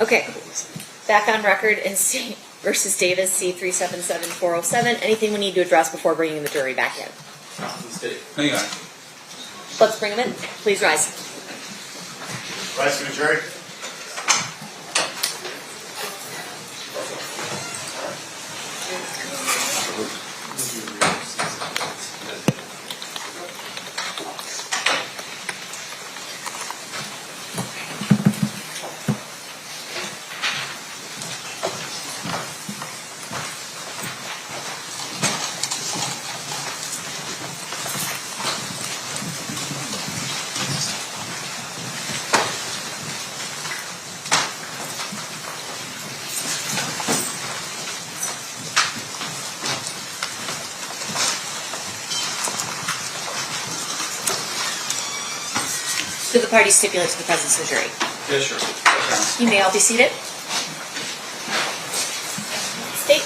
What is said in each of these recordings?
Okay, back on record in C versus Davis, C-377-407. Anything we need to address before bringing the jury back in? Hang on. Let's bring them in. Please rise. Rise for the jury. Do the parties stipulate to the presence of the jury? Yes, sure. You may all be seated. State,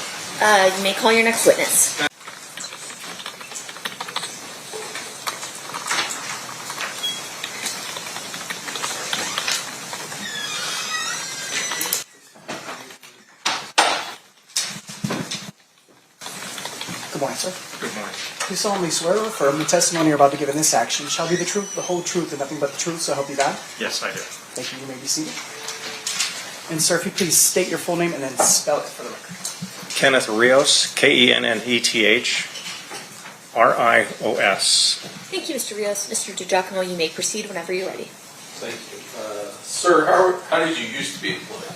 you may call your next witness. Good morning, sir. Good morning. Please solemnly swear or affirm the testimony you're about to give in this action shall be the truth, the whole truth, and nothing but the truth, so help you God? Yes, I do. Thank you. You may be seated. And sir, if you please state your full name and then spell it for the record. Kenneth Rios, Kenneth-Rios. Thank you, Mr. Rios. Mr. DiGiacomo, you may proceed whenever you're ready. Thank you. Sir, how did you used to be employed?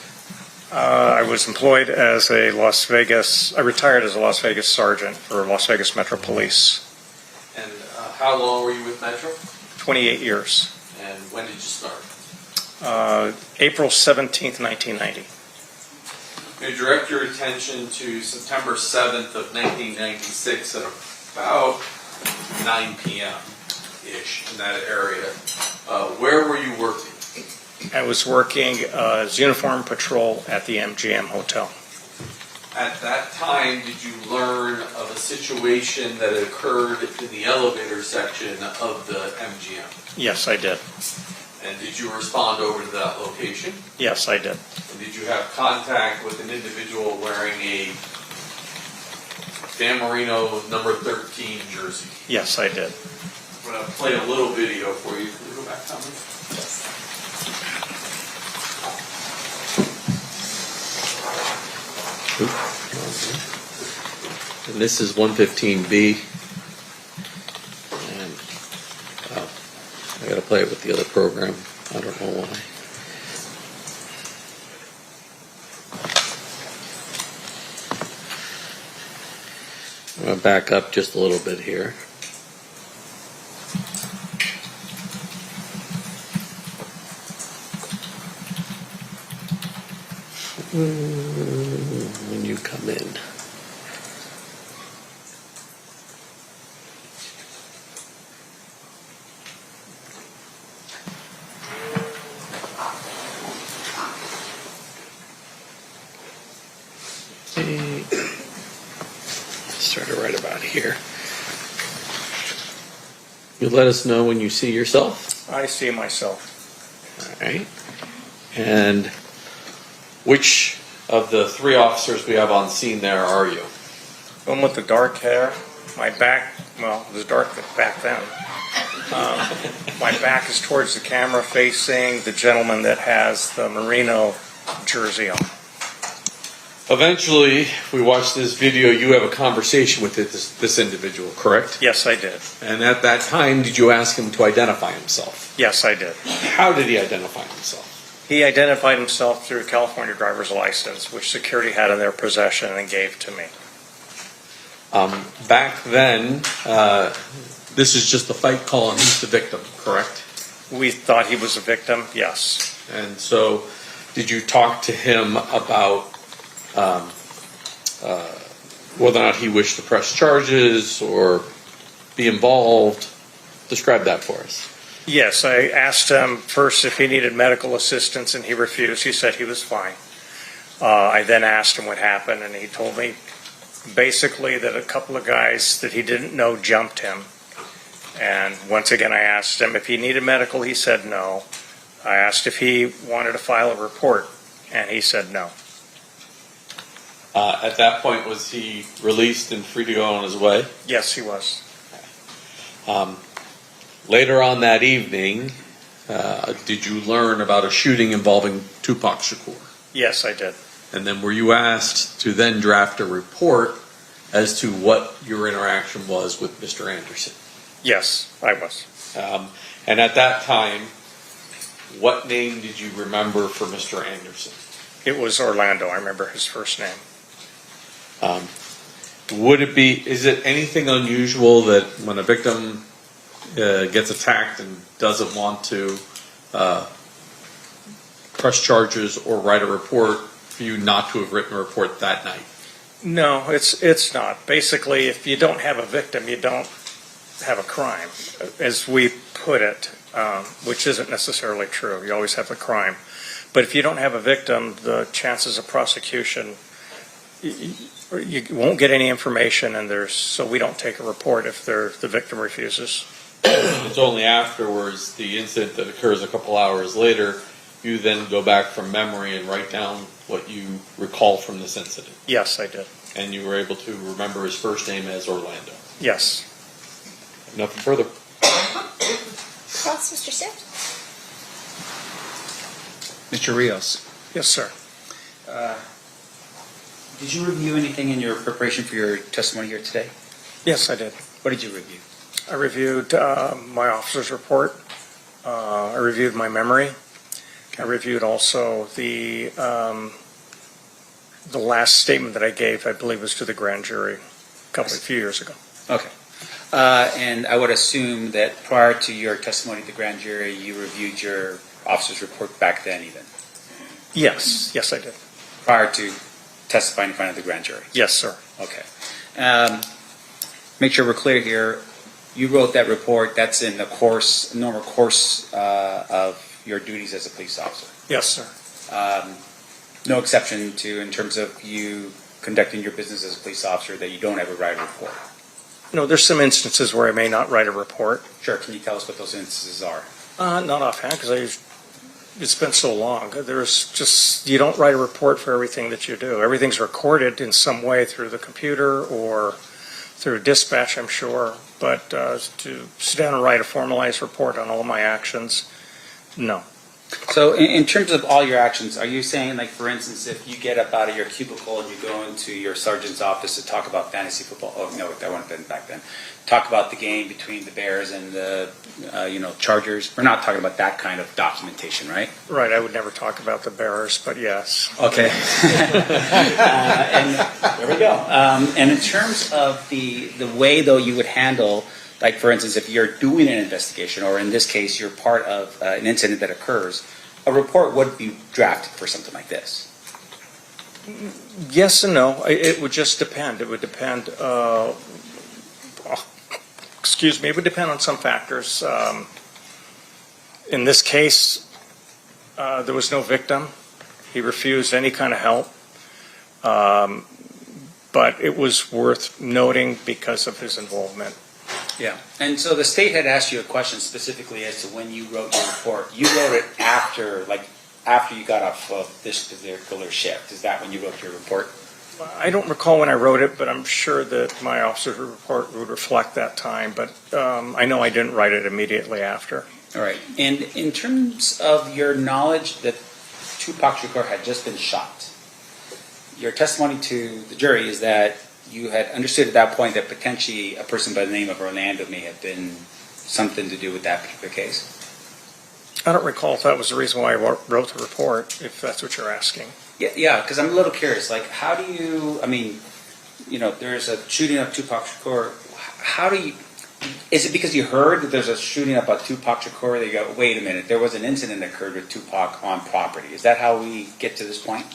I was employed as I retired as a Las Vegas sergeant for Las Vegas Metro Police. And how long were you with Metro? 28 years. And when did you start? April 17th, 1990. You direct your attention to September 7th of 1996 at about 9 p.m.-ish in that area. Where were you working? I was working as uniform patrol at the MGM Hotel. At that time, did you learn of a situation that occurred in the elevator section of the MGM? Yes, I did. And did you respond over to that location? Yes, I did. And did you have contact with an individual wearing a Dan Marino number 13 jersey? Yes, I did. I'm going to play a little video for you. Can we go back, Tommy? And this is 115B. And I got to play it with the other program. I don't know why. I'm going to back up just a little bit here. When you come in. Start it right about here. You let us know when you see yourself. I see myself. All right. And which of the three officers we have on scene there are you? The one with the dark hair. My back, well, it was dark back then. My back is towards the camera facing the gentleman that has the Merino jersey on. Eventually, we watched this video. You have a conversation with this individual, correct? Yes, I did. And at that time, did you ask him to identify himself? Yes, I did. How did he identify himself? He identified himself through a California driver's license, which security had in their possession and gave to me. Back then, this is just a fight call and he's the victim, correct? We thought he was a victim, yes. And so, did you talk to him about whether or not he wished to press charges or be involved? Describe that for us. Yes, I asked him first if he needed medical assistance, and he refused. He said he was fine. I then asked him what happened, and he told me basically that a couple of guys that he didn't know jumped him. And once again, I asked him if he needed medical. He said no. I asked if he wanted to file a report. And he said no. At that point, was he released and free to go on his way? Yes, he was. Later on that evening, did you learn about a shooting involving Tupac Shakur? Yes, I did. And then were you asked to then draft a report as to what your interaction was with Mr. Anderson? Yes, I was. And at that time, what name did you remember for Mr. Anderson? It was Orlando. I remember his first name. Is it anything unusual that when a victim gets attacked and doesn't want to press charges or write a report, for you not to have written a report that night? No, it's not. Basically, if you don't have a victim, you don't have a crime, as we put it, which isn't necessarily true. You always have a crime. But if you don't have a victim, the chances of prosecution, you won't get any information, and so we don't take a report if the victim refuses. It's only afterwards, the incident that occurs a couple hours later, you then go back from memory and write down what you recall from this incident. Yes, I did. And you were able to remember his first name as Orlando. Yes. Nothing further. Cross, Mr. Stift. Mr. Rios, Yes, sir. did you review anything in your preparation for your testimony here today? Yes, I did. What did you review? I reviewed my officer's report. I reviewed my memory. I reviewed also the last statement that I gave, I believe, was to the grand jury a few years ago. Okay. And I would assume that prior to your testimony to the grand jury, you reviewed your officer's report back then even, Yes, I did. prior to testifying in front of the grand jury. Yes, sir. Okay. Make sure we're clear here. You wrote that report. That's in the normal course of your duties as a police officer. Yes, sir. No exception to in terms of you conducting your business as a police officer that you don't ever write a report. No, there's some instances where I may not write a report. Sure. Can you tell us what those instances are? Not offhand, because it's been so long. You don't write a report for everything that you do. Everything's recorded in some way through the computer or through dispatch, I'm sure. But to sit down and write a formalized report on all my actions, no. So in terms of all your actions, are you saying, like, for instance, if you get up out of your cubicle and you go into your sergeant's office to talk about fantasy football, oh, no, that wouldn't have been back then, talk about the game between the Bears and the, Chargers, we're not talking about that kind of documentation, right? Right, I would never talk about the bearers, but yes. Okay. And there we go. And in terms of the way, though, you would handle, like, for instance, if you're doing an investigation, or in this case, you're part of an incident that occurs, a report would be drafted for something like this. Yes and no. It would just depend. It would depend. It would depend on some factors. In this case, there was no victim. He refused any kind of help. But it was worth noting because of his involvement. Yeah. And so the state had asked you a question specifically as to when you wrote your report. You wrote it after you got off of this particular shift. Is that when you wrote your report? I don't recall when I wrote it, but I'm sure that my officer's report would reflect that time. But I know I didn't write it immediately after. All right. And in terms of your knowledge that Tupac Shakur had just been shot, your testimony to the jury is that you had understood at that point that potentially a person by the name of Orlando may have been something to do with that particular case. I don't recall if that was the reason why I wrote the report, if that's what you're asking. Yeah, because I'm a little curious. Like, how do you, there's a shooting of Tupac Shakur. Is it because you heard that there's a shooting up at Tupac Shakur that you go, wait a minute, there was an incident that occurred with Tupac on property? Is that how we get to this point?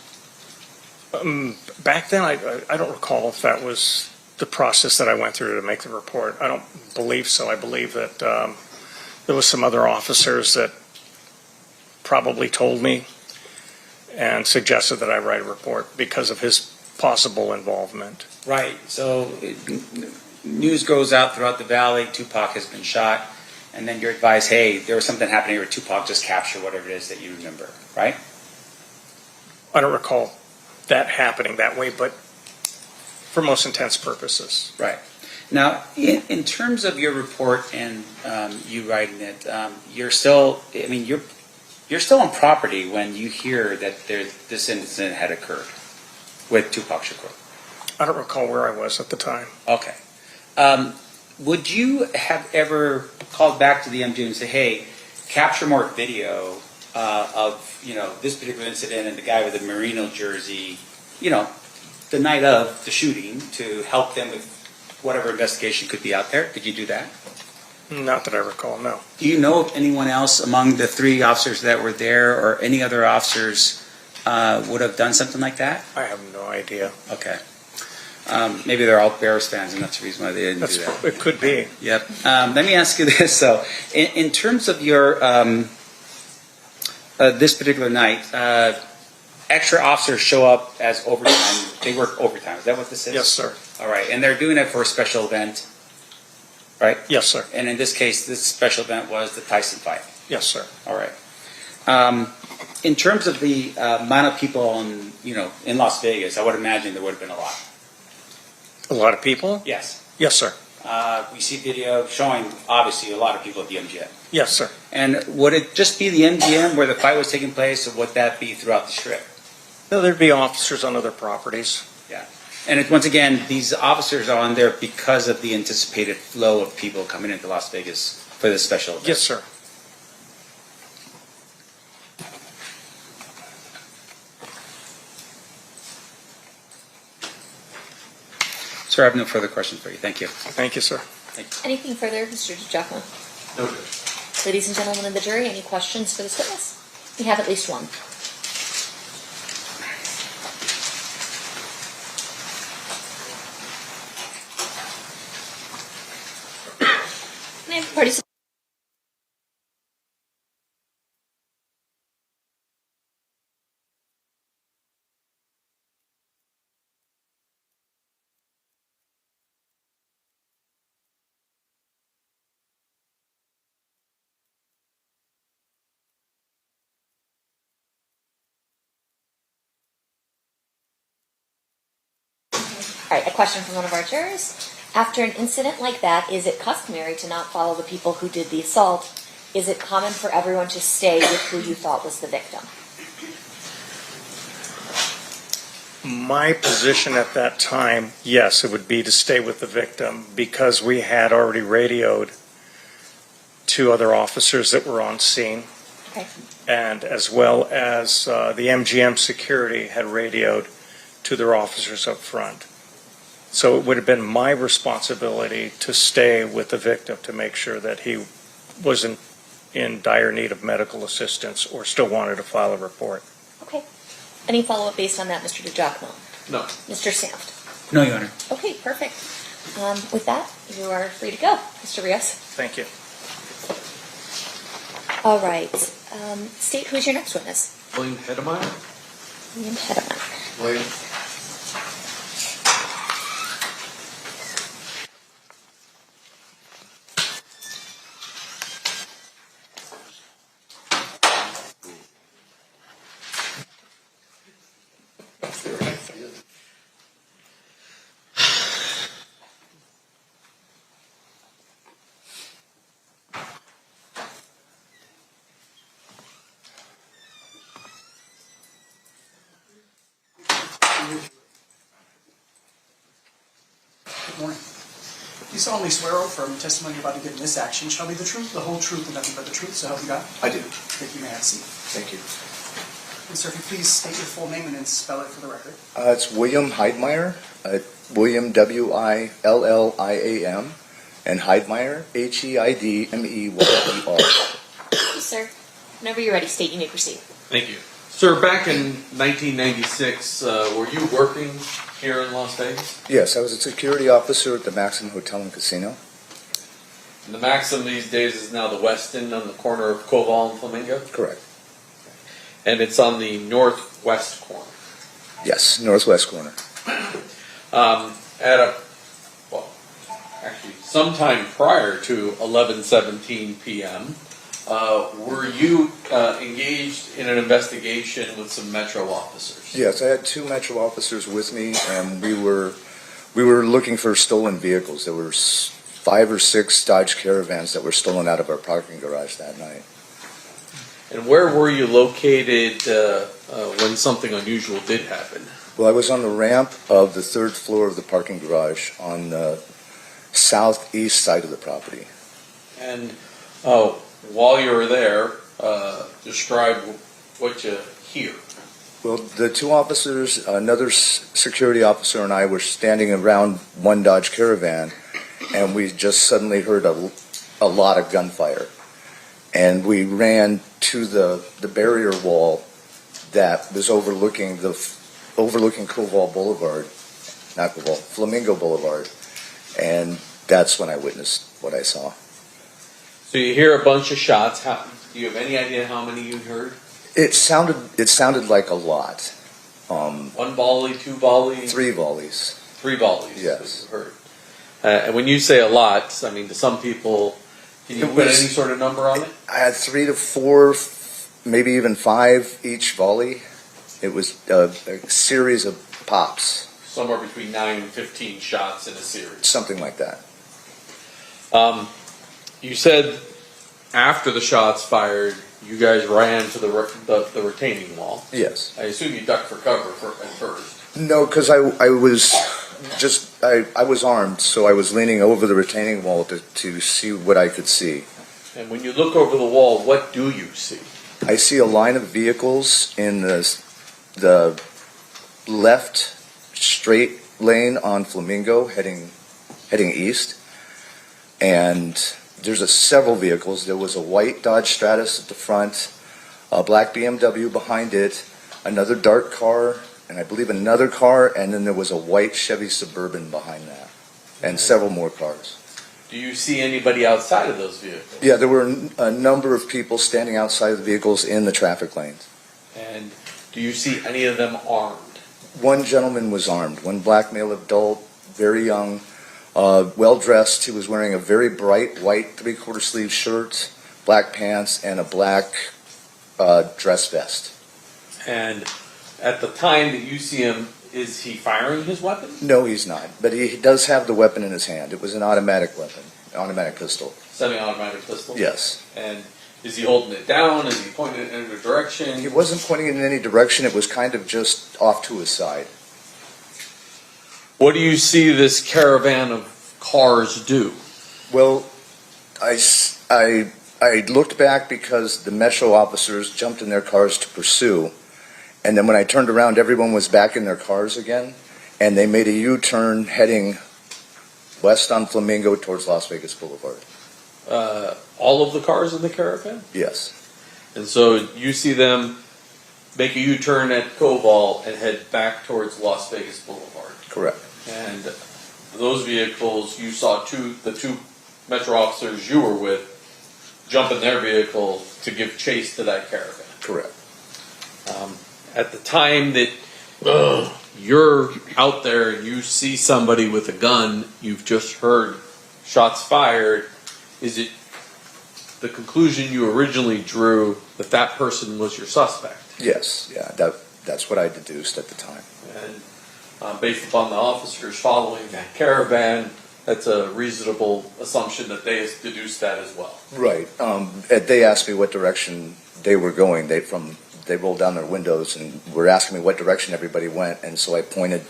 Back then, I don't recall if that was the process that I went through to make the report. I don't believe so. I believe that there was some other officers that probably told me and suggested that I write a report because of his possible involvement. Right. So news goes out throughout the valley, Tupac has been shot, and then you're advised, hey, there was something happening with Tupac, just capture whatever it is that you remember, right? I don't recall that happening that way, but for most intents purposes. Right. Now, in terms of your report and you writing it, you're still, I mean, you're still on property when you hear that this incident had occurred with Tupac Shakur. I don't recall where I was at the time. Okay. Would you have ever called back to the MGM and say, hey, capture more video of, this particular incident and the guy with the Merino jersey, the night of the shooting to help them with whatever investigation could be out there? Did you do that? Not that I recall, no. Do you know of anyone else among the 3 officers that were there or any other officers would have done something like that? I have no idea. Okay. Maybe they're all Bears fans and that's the reason why they didn't do that. It could be. Yep. Let me ask you this. So, in terms of your this particular night, extra officers show up as overtime. They work overtime. Is that what this is? Yes, sir. All right. And they're doing it for a special event, right? Yes, sir. And in this case, this special event was the Tyson fight. Yes, sir. All right. In terms of the amount of people in Las Vegas, I would imagine there would have been a lot. A lot of people? Yes. Yes, sir. We see video showing, obviously, a lot of people at the MGM. Yes, sir. And would it just be the MGM where the fight was taking place, or would that be throughout the Strip? No, there'd be officers on other properties. Yeah. And once again, these officers are on there because of the anticipated flow of people coming into Las Vegas for this special event. Yes, sir. Sir, I have no further questions for you. Thank you. Thank you, sir. Anything further, Mr. Giacomo? No, Judge. Ladies and gentlemen of the jury, any questions for this witness? We have at least one. May I have parties- All right, a question from one of our jurors. After an incident like that, is it customary to not follow the people who did the assault? Is it common for everyone to stay with who you thought was the victim? My position at that time, yes, it would be to stay with the victim because we had already radioed 2 other officers that were on scene. Okay. And as well as the MGM security had radioed to their officers up front. So it would have been my responsibility to stay with the victim to make sure that he wasn't in dire need of medical assistance or still wanted to file a report. Okay. Any follow-up based on that, Mr. DiGiacomo? No. Mr. Samft? No, Your Honor. Okay, perfect. With that, you are free to go, Mr. Rios. Thank you. All right. State, who's your next witness? William Hedemeyer? William Hedemeyer. William. Good morning. You solemnly swear or affirm the testimony you're about to give in this action shall be the truth, the whole truth, and nothing but the truth, so help you God? I do. Thank you, may I have a seat. Thank you. And sir, if you please state your full name and then spell it for the record. It's William Heidmeyer. William, W-I-L-L-I-A-M. And Heidmeyer, H-E-I-D-M-E-Y-E-R. Thank you, sir. Whenever you're ready, state, you may proceed. Thank you. Sir, back in 1996, were you working here in Las Vegas? Yes, I was a security officer at the Maxim Hotel and Casino. And the Maxim these days is now the Westin on the corner of Koval and Flamingo? Correct. And it's on the northwest corner. Yes, northwest corner. Actually, sometime prior to 11:17 p.m., Were you engaged in an investigation with some Metro officers? Yes, I had 2 Metro officers with me, and we were looking for stolen vehicles. There were 5 or 6 Dodge Caravans that were stolen out of our parking garage that night. And where were you located when something unusual did happen? Well, I was on the ramp of the 3rd floor of the parking garage on the southeast side of the property. And while you were there, describe what you hear. Well, the 2 officers, another security officer and I were standing around one Dodge Caravan, and we just suddenly heard a lot of gunfire. And we ran to the barrier wall that was overlooking Koval Boulevard, not Koval, Flamingo Boulevard, and that's when I witnessed what I saw. So you hear a bunch of shots. Do you have any idea how many you heard? It sounded like a lot. 1 volley, 2 volleys? 3 volleys. 3 volleys. Yes. You heard. And when you say a lot, I mean, to some people, can you put any sort of number on it? I had 3 to 4, maybe even 5 each volley. It was a series of pops, Somewhere between 9 and 15 shots in a series. something like that. You said after the shots fired, you guys ran to the retaining wall. Yes. I assume you ducked for cover at first. No, because I was armed, so I was leaning over the retaining wall to see what I could see. And when you look over the wall, what do you see? I see a line of vehicles in the left straight lane on Flamingo heading east, and there's several vehicles. There was a white Dodge Stratus at the front, a black BMW behind it, another dark car, and I believe another car, and then there was a white Chevy Suburban behind that, and several more cars. Do you see anybody outside of those vehicles? Yeah, there were a number of people standing outside of the vehicles in the traffic lanes. And do you see any of them armed? One gentleman was armed, one black male adult, very young, well-dressed. He was wearing a very bright white 3/4 sleeve shirt, black pants, and a black dress vest. And at the time that you see him, is he firing his weapon? No, he's not, but he does have the weapon in his hand. It was an automatic weapon, an automatic pistol. Semi-automatic pistol? Yes. And is he holding it down? Is he pointing it in a direction? He wasn't pointing it in any direction. It was kind of just off to his side. What do you see this caravan of cars do? Well, I looked back because the Metro officers jumped in their cars to pursue. And then when I turned around, everyone was back in their cars again. And they made a U-turn heading west on Flamingo towards Las Vegas Boulevard. All of the cars in the caravan? Yes. And so you see them make a U-turn at Koval and head back towards Las Vegas Boulevard. Correct. And those vehicles, you saw the 2 Metro officers you were with jump in their vehicle to give chase to that caravan. Correct. At the time that you're out there and you see somebody with a gun, you've just heard shots fired, is it the conclusion you originally drew that person was your suspect? Yes. Yeah. That's what I deduced at the time. And based upon the officers following that caravan, that's a reasonable assumption that they deduced that as well. Right. They asked me what direction they were going. They rolled down their windows and were asking me what direction everybody went, and so I pointed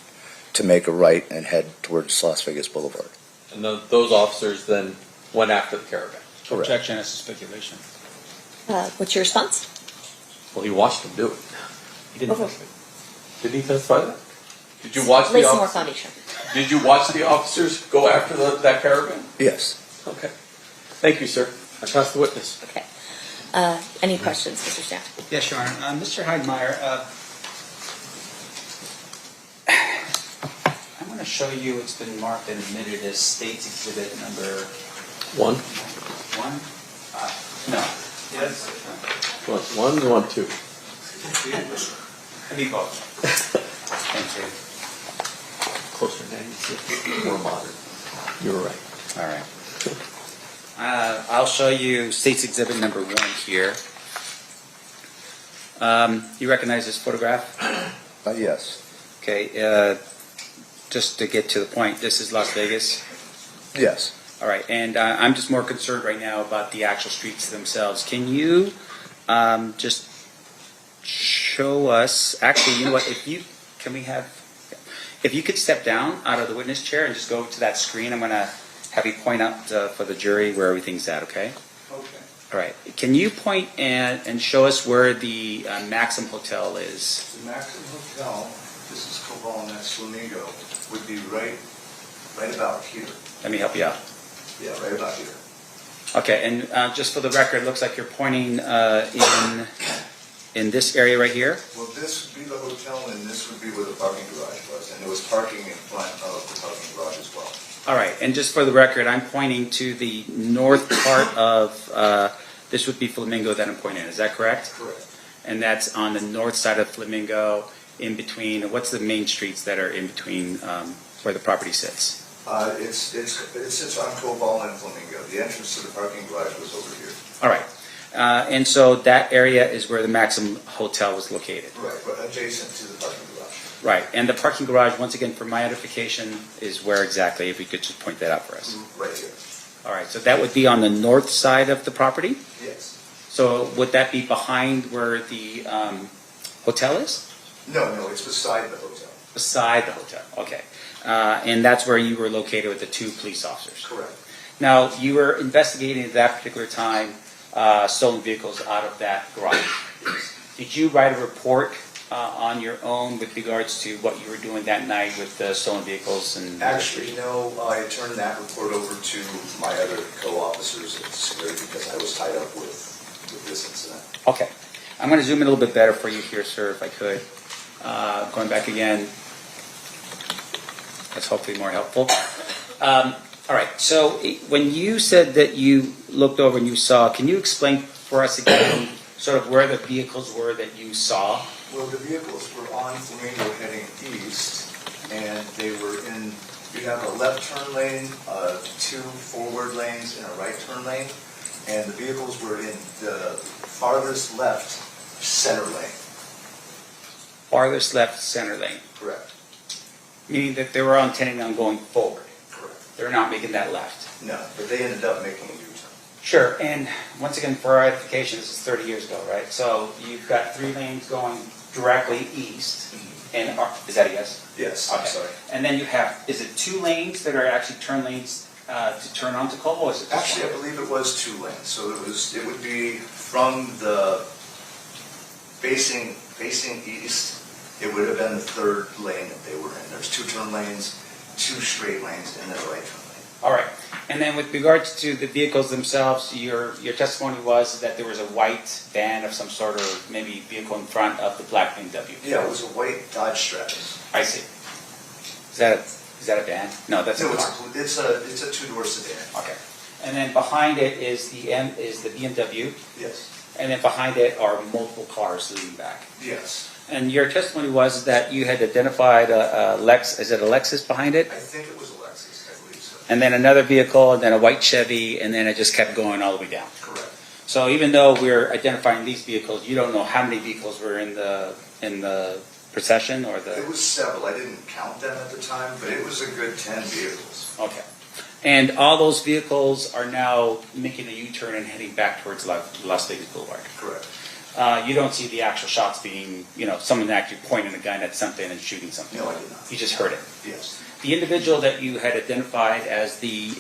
to make a right and head towards Las Vegas Boulevard. And those officers then went after the caravan. Correct. Objection as to speculation. What's your response? Well, he watched them do it. He didn't. Okay. Did he testify to that? Did you watch Lay the some more officers? foundation. Did you watch the officers go after that caravan? Yes. Okay. Thank you, sir. I pass the witness. Okay. Any questions, Mr. Stan? Yes, Your Honor. Mr. Heidmeyer, I'm going to show you it's been marked and admitted as State's Exhibit number 1. 1. No. Yes. 1, 2. I need both. Thank you. Closer name, more modern. You were right. All right. I'll show you State's Exhibit number 1 here. You recognize this photograph? Yes. Okay, just to get to the point, this is Las Vegas. Yes. All right, and I'm just more concerned right now about the actual streets themselves. Can you just show us, actually, you know what, if you could step down out of the witness chair and just go to that screen, I'm going to have you point out for the jury where everything's at, okay? Okay. All right, can you point and show us where the Maxim Hotel is? The Maxim Hotel, this is Cobalt and that's Flamingo, would be right about here. Let me help you out. Yeah, right about here. Okay, and just for the record, it looks like you're pointing in this area right here. Well, this would be the hotel, and this would be where the parking garage was, and there was parking in front of the parking garage as well. All right, and just for the record, I'm pointing to the north part of, this would be Flamingo that I'm pointing at, is that correct? Correct. And that's on the north side of Flamingo, in between, what's the main streets that are in between where the property sits? It sits on Cobalt and Flamingo. The entrance to the parking garage was over here. All right, and so that area is where the Maxim Hotel was located. Right, but adjacent to the parking garage. Right, and the parking garage, once again, for my edification, is where exactly, if you could just point that out for us. Right here. All right, so that would be on the north side of the property? Yes. So would that be behind where the hotel is? No, it's beside the hotel. Beside the hotel, okay. And that's where you were located with the 2 police officers? Correct. Now, you were investigating at that particular time stolen vehicles out of that garage. Did you write a report on your own with regards to what you were doing that night with the stolen vehicles? And Actually, no, I turned that report over to my other co-officers at security because I was tied up with this incident. Okay. I'm going to zoom in a little bit better for you here, sir, if I could. Going back again. That's hopefully more helpful. All right, so when you said that you looked over and you saw, can you explain for us again sort of where the vehicles were that you saw? Well, the vehicles were on Flamingo heading east, and they were in, you have a left turn lane, 2 forward lanes, and a right turn lane, and the vehicles were in the farthest left center lane. Farthest left center lane, Correct. meaning that they were intending on going forward. Correct. They're not making that left. No, but they ended up making a U-turn. Sure, and once again, for our edification, this is 30 years ago, right? So you've got 3 lanes going directly east, and is that a yes? Yes, Okay. I'm sorry. And then you have, is it 2 lanes that are actually turn lanes to turn onto Como, or is it just Actually, I one? believe it was 2 lanes, so it would be from the facing east, it would have been the 3rd lane that they were in. There's 2 turn lanes, 2 straight lanes, and then a right turn lane. All right, and then with regards to the vehicles themselves, your testimony was that there was a white van of some sort, or maybe vehicle in front of the black BMW. Yeah, it was a white Dodge Stratus. I see. Is that a van? No, that's a No, car. it's a 2-door sedan. Okay, and then behind it is the BMW, Yes. and then behind it are multiple cars leading back. Yes. And your testimony was that you had identified a Lex, is it a Lexus behind it? I think it was a Lexus, I believe so. And then another vehicle, and then a white Chevy, and then it just kept going all the way down. Correct. So even though we're identifying these vehicles, you don't know how many vehicles were in the procession or It the. was several. I didn't count them at the time, but it was a good 10 vehicles. Okay. And all those vehicles are now making a U-turn and heading back towards Las Vegas Boulevard. Correct. You don't see the actual shots being, someone actually pointing a gun at something and shooting something. No, I did not. You just heard it. Yes. The individual that you had identified as the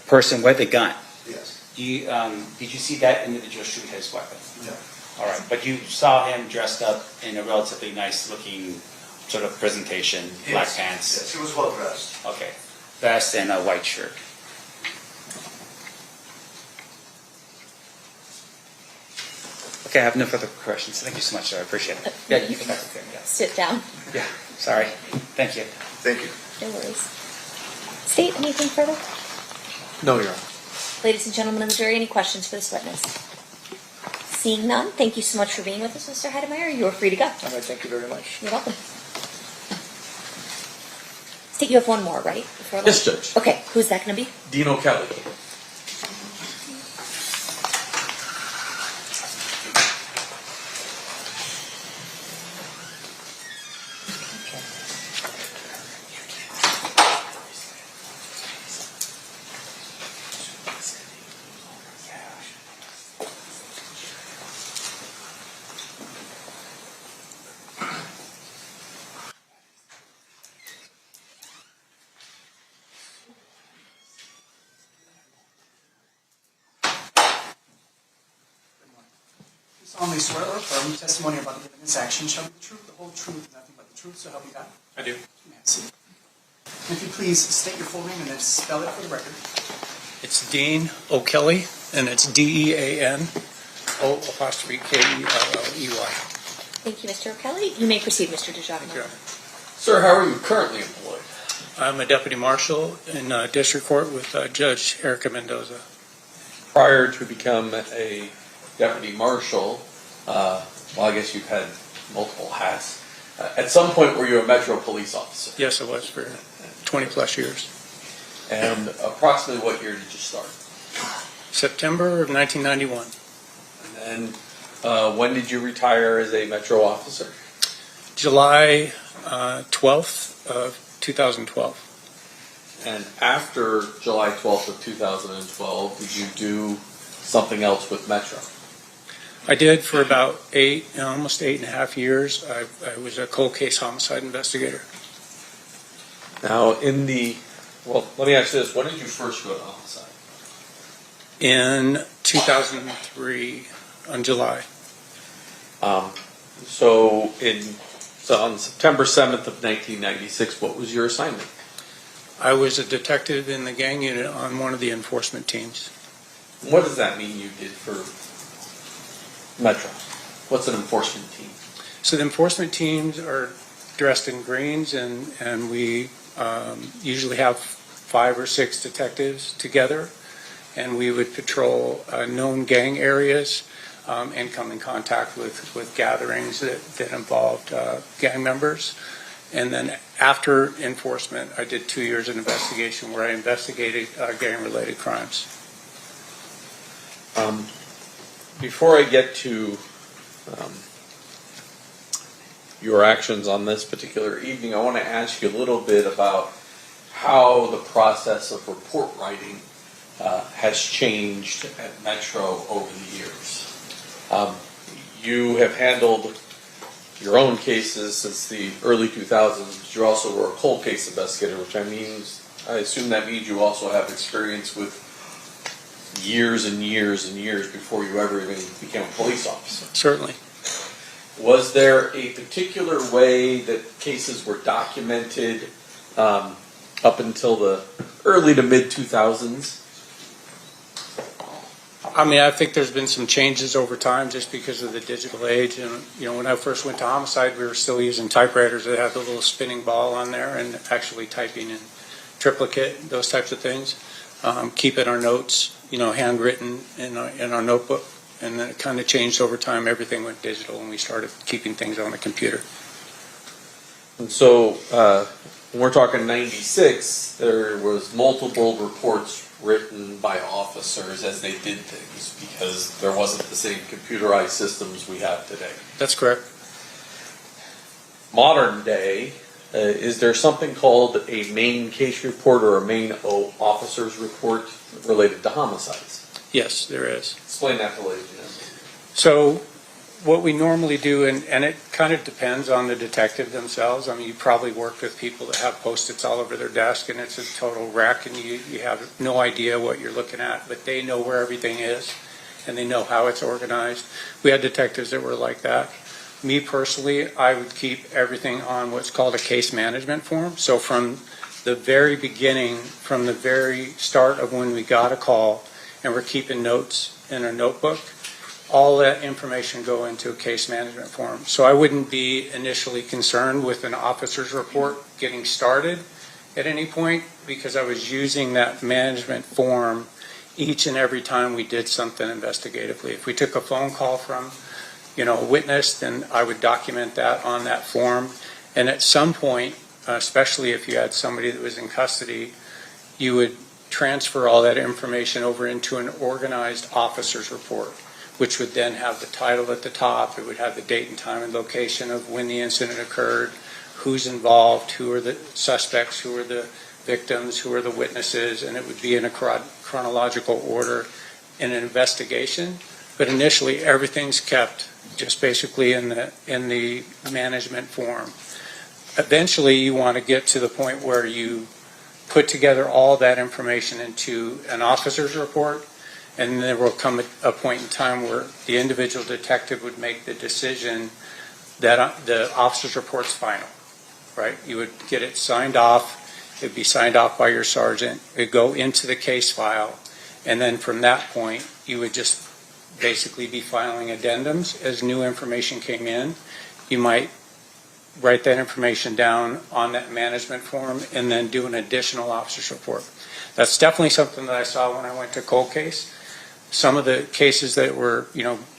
person with the gun, Yes. did you see that individual shoot his weapon? No. All right, but you saw him dressed up in a relatively nice-looking sort of presentation, black Yes. pants. Yes, he was well dressed. Okay, vest and a white shirt. Okay, I have no further questions. Thank you so much, sir. I appreciate it. Yeah, you can back up there. Yeah. Sit down. Yeah. Sorry. Thank you. Thank you. No worries. State, anything further? No, Your Honor. Ladies and gentlemen of the jury, any questions for this witness? Seeing none, thank you so much for being with us, Mr. Heidemeyer. You are free to go. All right, thank you very much. You're welcome. State, you have one more, right? Before Yes, lunch? Judge. Okay, who's that going to be? Dino Kelly. solemnly swear or affirm testimony about to give in this action shall be the truth, the whole truth, and nothing but the truth, so help you God? I do. You may have a seat. And if you please state your full name and then spell it for the record. It's Dean O'Kelly, and it's DEAN O''Kelley. Thank you, Mr. O'Kelly. You may proceed, Mr. DeJarno. Sir, how are you currently employed? I'm a deputy marshal in district court with Judge Erica Mendoza. Prior to become a deputy marshal, well, I guess you've had multiple hats. At some point, were you a Metro police officer? Yes, I was for 20 plus years. And approximately what year did you start? September of 1991. And then when did you retire as a Metro officer? July 12th of 2012. And after July 12th of 2012, did you do something else with Metro? I did for about almost 8.5 years. I was a cold case homicide investigator. Now, well, let me ask you this. When did you first go to homicide? In 2003, on July. So on September 7th of 1996, what was your assignment? I was a detective in the gang unit on one of the enforcement teams. What does that mean you did for Metro? What's an enforcement team? So the enforcement teams are dressed in greens, and we usually have 5 or 6 detectives together, and we would patrol known gang areas and come in contact with gatherings that involved gang members. And then after enforcement, I did 2 years of investigation where I investigated gang-related crimes. Before I get to your actions on this particular evening, I want to ask you a little bit about how the process of report writing has changed at Metro over the years. You have handled your own cases since the early 2000s, but you also were a cold case investigator, which I assume that means you also have experience with years and years and years before you ever even became a police officer. Certainly. Was there a particular way that cases were documented up until the early to mid 2000s? I mean, I think there's been some changes over time just because of the digital age. And, when I first went to homicide, we were still using typewriters that had the little spinning ball on there and actually typing in triplicate, those types of things. Keeping our notes, handwritten in our notebook. And then it kind of changed over time. Everything went digital and we started keeping things on the computer. And so when we're talking 96, there was multiple reports written by officers as they did things because there wasn't the same computerized systems we have today. That's correct. Modern day, is there something called a main case report or a main officer's report related to homicides? Yes, there is. Explain that to ladies and gentlemen. So what we normally do, and it kind of depends on the detective themselves. I mean, you probably worked with people that have Post-its all over their desk and it's a total wreck and you have no idea what you're looking at, but they know where everything is and they know how it's organized. We had detectives that were like that. Me personally, I would keep everything on what's called a case management form. So from the very beginning, from the very start of when we got a call and we're keeping notes in a notebook, all that information go into a case management form. So I wouldn't be initially concerned with an officer's report getting started at any point because I was using that management form each and every time we did something investigatively. If we took a phone call from, a witness, then I would document that on that form. And at some point, especially if you had somebody that was in custody, you would transfer all that information over into an organized officer's report, which would then have the title at the top. It would have the date and time and location of when the incident occurred, who's involved, who are the suspects, who are the victims, who are the witnesses, and it would be in a chronological order in an investigation. But initially, everything's kept just basically in the management form. Eventually, you want to get to the point where you put together all that information into an officer's report, And there will come a point in time where the individual detective would make the decision that the officer's report's final, right? You would get it signed off. It'd be signed off by your sergeant. It'd go into the case file. And then from that point, you would just basically be filing addendums as new information came in. You might write that information down on that management form and then do an additional officer's report. That's definitely something that I saw when I went to cold case. Some of the cases that were,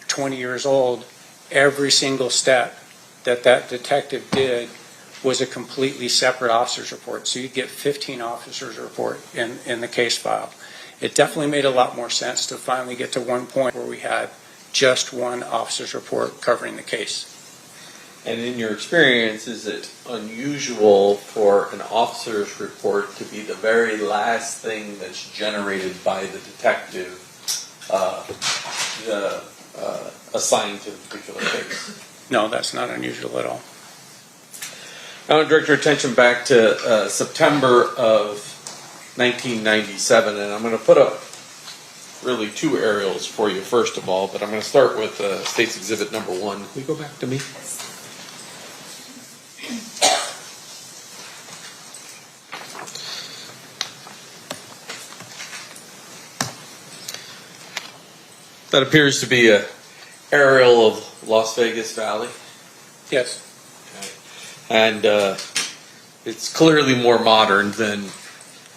20 years old, every single step that detective did was a completely separate officer's report. So you'd get 15 officers' report in the case file. It definitely made a lot more sense to finally get to one point where we had just one officer's report covering the case. And in your experience, is it unusual for an officer's report to be the very last thing that's generated by the detective assigned to the particular case? No, that's not unusual at all. I want to direct your attention back to September of 1997, and I'm going to put up really two aerials for you first of all, but I'm going to start with State's Exhibit number 1. Can we go back to me? That appears to be an aerial of Las Vegas Valley. Yes. And it's clearly more modern than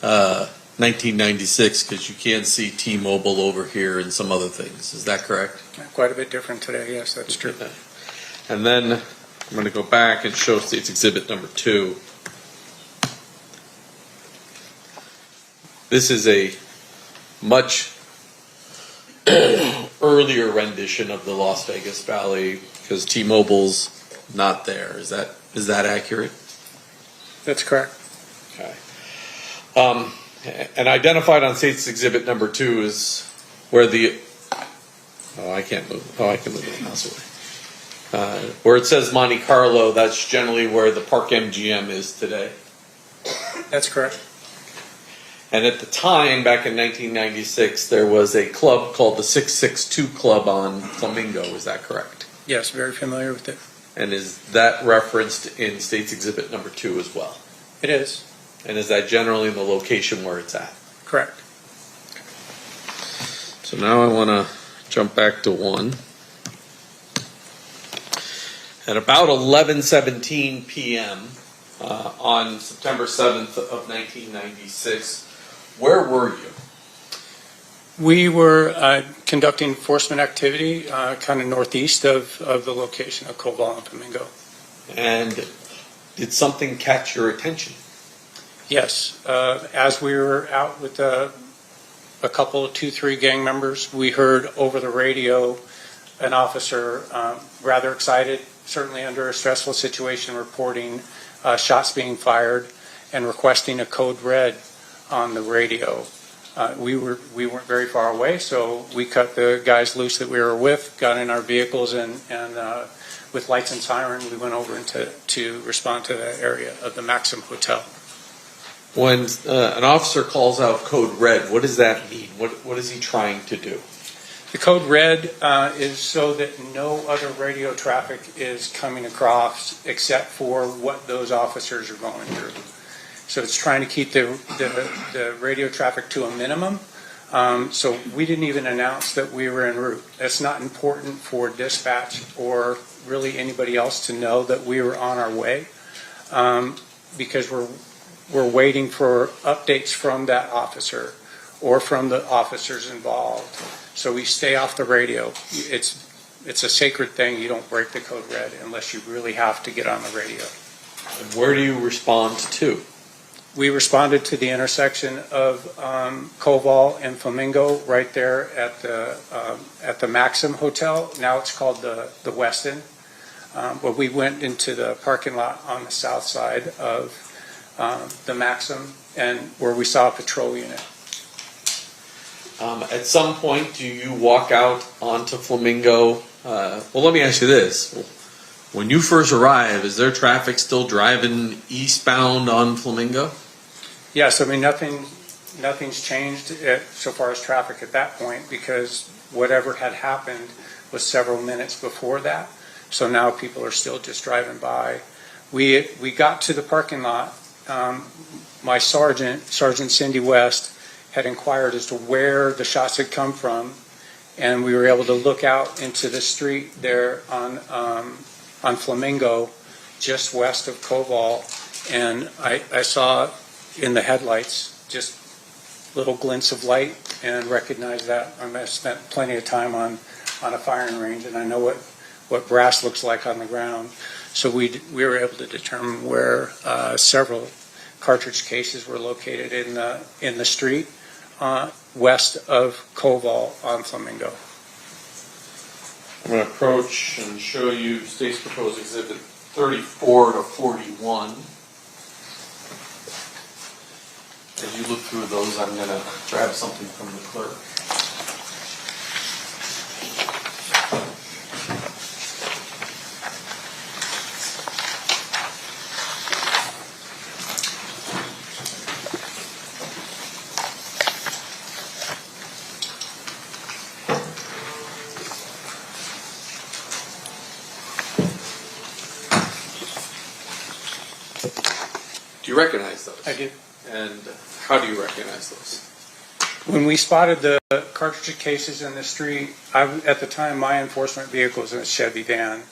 1996 because you can see T-Mobile over here and some other things. Is that correct? Quite a bit different today. Yes, that's true. And then I'm going to go back and show State's Exhibit number 2. This is a much earlier rendition of the Las Vegas Valley because T-Mobile's not there. Is that accurate? That's correct. Okay. And identified on State's Exhibit number 2 is where the I can't move. I can move the mouse away. Where it says Monte Carlo, that's generally where the Park MGM is today. That's correct. And at the time, back in 1996, there was a club called the 662 Club on Flamingo. Is that correct? Yes, very familiar with it. And is that referenced in State's Exhibit number 2 as well? It is. And is that generally the location where it's at? Correct. So now I want to jump back to 1. At about 11:17 p.m. On September 7th of 1996, where were you? We were conducting enforcement activity kind of northeast of the location of Koval and Flamingo. And did something catch your attention? Yes. As we were out with a couple of 2-3 gang members, we heard over the radio an officer rather excited, certainly under a stressful situation, reporting shots being fired and requesting a code red on the radio. We weren't very far away, so we cut the guys loose that we were with, got in our vehicles, and with lights and siren, we went over to respond to the area of the Maxim Hotel. When an officer calls out code red, what does that mean? What is he trying to do? The code red is so that no other radio traffic is coming across except for what those officers are going through. So it's trying to keep the radio traffic to a minimum. So we didn't even announce that we were en route. That's not important for dispatch or really anybody else to know that we were on our way, because we're waiting for updates from that officer or from the officers involved. So we stay off the radio. It's a sacred thing. You don't break the code red unless you really have to get on the radio. And where do you respond to? We responded to the intersection of Koval and Flamingo right there at the Maxim Hotel. Now it's called the Westin. But we went into the parking lot on the south side of the Maxim, and where we saw a patrol unit. At some point, do you walk out onto Flamingo? Well, let me ask you this. When you first arrive, is there traffic still driving eastbound on Flamingo? Yes, I mean, nothing's changed so far as traffic at that point, because whatever had happened was several minutes before that. So now people are still just driving by. We got to the parking lot. My Sergeant Cindy West, had inquired as to where the shots had come from, and we were able to look out into the street there on Flamingo, just west of Koval, and I saw in the headlights just little glints of light and recognized that. I spent plenty of time on a firing range, and I know what brass looks like on the ground. So we were able to determine where several cartridge cases were located in the street west of Koval on Flamingo. I'm going to approach and show you State's Proposed Exhibit 34 to 41. As you look through those, I'm going to grab something from the clerk. Do you recognize those? I do. And how do you recognize those? When we spotted the cartridge cases in the street, at the time my enforcement vehicle was in a Chevy van,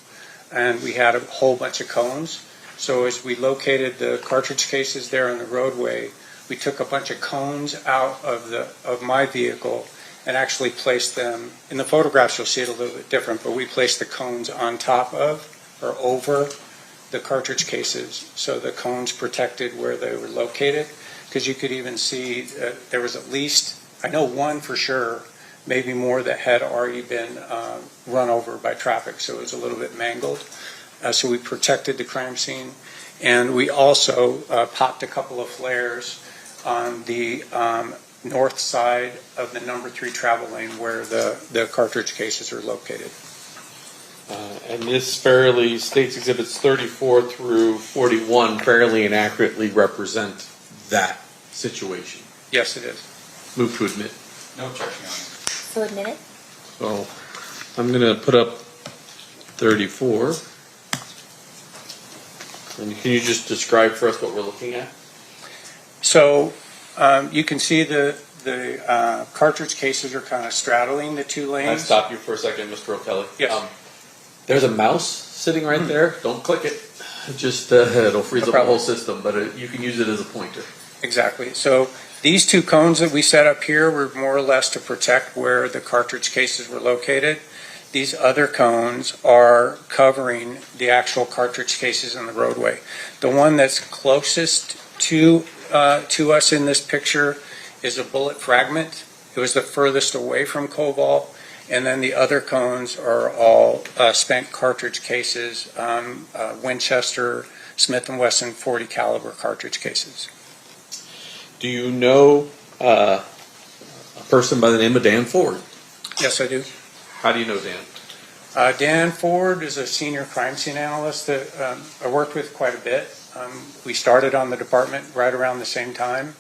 and we had a whole bunch of cones. So as we located the cartridge cases there on the roadway, we took a bunch of cones out of my vehicle and actually placed them, in the photographs you'll see it a little bit different, but we placed the cones on top of or over the cartridge cases, so the cones protected where they were located, because you could even see there was at least, I know one for sure, maybe more, that had already been run over by traffic, so it was a little bit mangled. So we protected the crime scene, and we also popped a couple of flares on the north side of the number 3 travel lane where the cartridge cases are located. And this State's Exhibits 34 through 41 fairly and accurately represent that situation. Yes, it is. Move to admit. No objection, Your Honor. So admit it? So I'm going to put up 34. And can you just describe for us what we're looking at? So you can see the cartridge cases are kind of straddling the 2 lanes. I'll stop you for a second, Mr. O'Kelly. Yes. There's a mouse sitting right there. Don't click it. Just it'll freeze up the whole system, but you can use it as a pointer. Exactly. So these 2 cones that we set up here were more or less to protect where the cartridge cases were located. These other cones are covering the actual cartridge cases in the roadway. The one that's closest to us in this picture is a bullet fragment. It was the furthest away from Koval. And then the other cones are all spent cartridge cases, Winchester, Smith & Wesson 40 caliber cartridge cases. Do you know a person by the name of Dan Ford? Yes, I do. How do you know Dan? Dan Ford is a senior crime scene analyst that I worked with quite a bit. We started on the department right around the same time.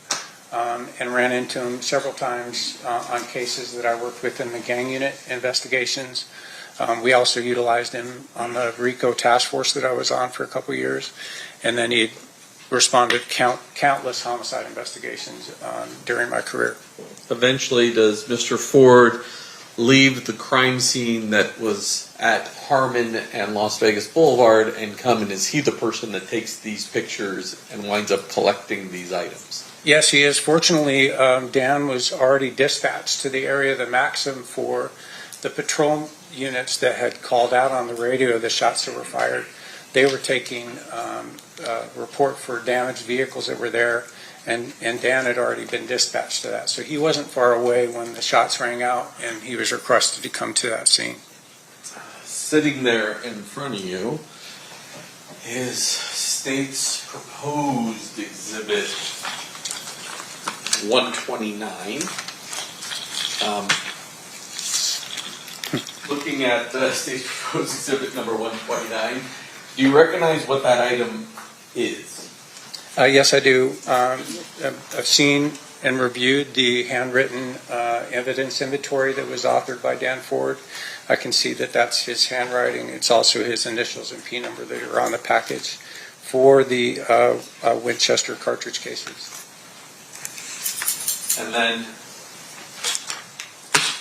And ran into him several times on cases that I worked with in the gang unit investigations. We also utilized him on the RICO task force that I was on for a couple of years. And then he responded to countless homicide investigations during my career. Eventually, does Mr. Ford leave the crime scene that was at Harmon and Las Vegas Boulevard and come, and is he the person that takes these pictures and winds up collecting these items? Yes, he is. Fortunately, Dan was already dispatched to the area of the Maxim for the patrol units that had called out on the radio the shots that were fired. They were taking a report for damaged vehicles that were there, and Dan had already been dispatched to that. So he wasn't far away when the shots rang out, and he was requested to come to that scene. Sitting there in front of you is State's Proposed Exhibit 129. Looking at State's Proposed Exhibit number 129, do you recognize what that item is? Yes, I do. I've seen and reviewed the handwritten evidence inventory that was authored by Dan Ford. I can see that that's his handwriting. It's also his initials and P number that are on the package for the Winchester cartridge cases. And then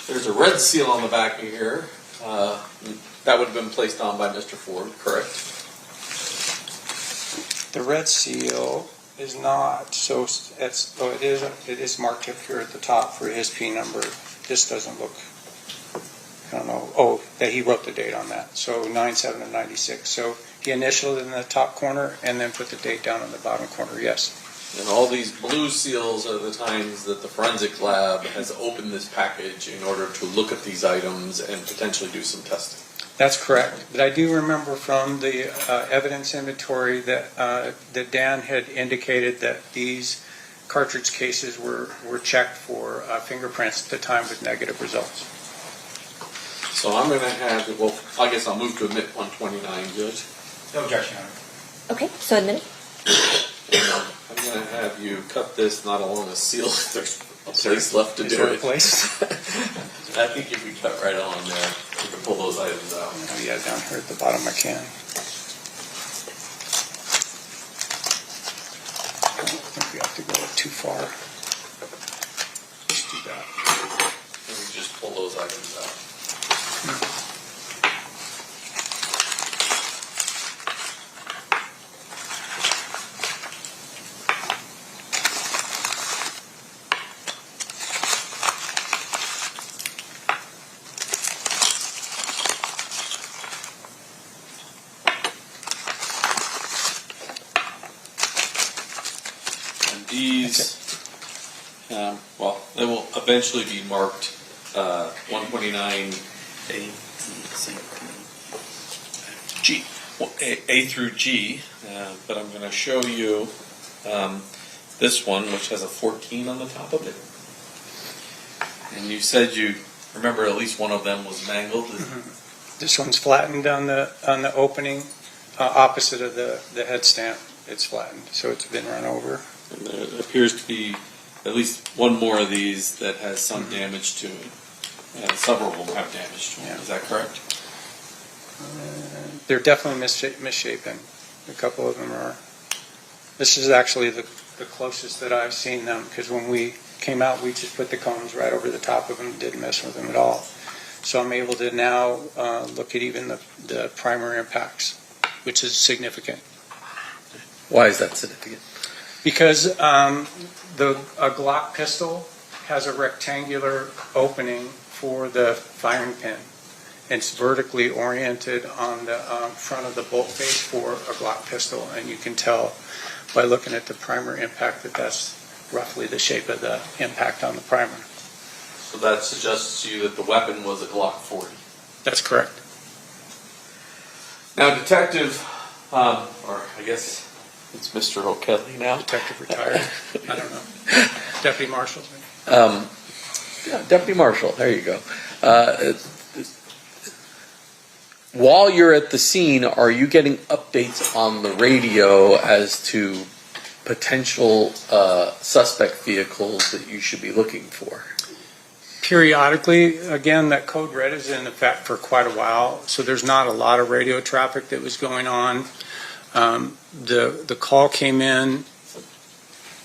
there's a red seal on the back of here. That would have been placed on by Mr. Ford, correct? The red seal is not, so it is marked up here at the top for his P number. This doesn't look, I don't know, that he wrote the date on that. So 9/7 of 96. So he initialed it in the top corner and then put the date down in the bottom corner, yes. And all these blue seals are the times that the forensic lab has opened this package in order to look at these items and potentially do some testing. That's correct. But I do remember from the evidence inventory that Dan had indicated that these cartridge cases were checked for fingerprints at the time with negative results. So I'm going to have, well, I guess I'll move to admit 129, Judge. No objection, Your Honor. Okay, so admitted. I'm going to have you cut this not along a seal. There's a place left to Is do there a it. place? I think if we cut right on there, we can pull those items out. Oh, yeah, down here at the bottom I can. I don't think we have to go too far. Just do that. And we just pull those items out. These, well, they will eventually be marked 129 G, well, A through G, but I'm going to show you this one, which has a 14 on the top of it. And you said you remember at least one of them was mangled. Mm-hmm. This one's flattened on the opening opposite of the head stamp. It's flattened, so it's been run over. And there appears to be at least one more of these that has some damage to it. And several of them have damage to them. Yeah. Is that correct? They're definitely misshapen. A couple of them are. This is actually the closest that I've seen them, because when we came out, we just put the combs right over the top of them, didn't mess with them at all. So I'm able to now look at even the primer impacts, which is significant. Why is that significant? Because a Glock pistol has a rectangular opening for the firing pin. It's vertically oriented on the front of the bolt face for a Glock pistol, and you can tell by looking at the primer impact that that's roughly the shape of the impact on the primer. So that suggests to you that the weapon was a Glock 40. That's correct. Now, Detective, or I guess it's Mr. O'Kelly now. Detective retired. I don't know. Deputy Marshal. Yeah, Deputy Marshal, there you go. While you're at the scene, are you getting updates on the radio as to potential suspect vehicles that you should be looking for? Periodically, again, that code red is in effect for quite a while, so there's not a lot of radio traffic that was going on. The call came in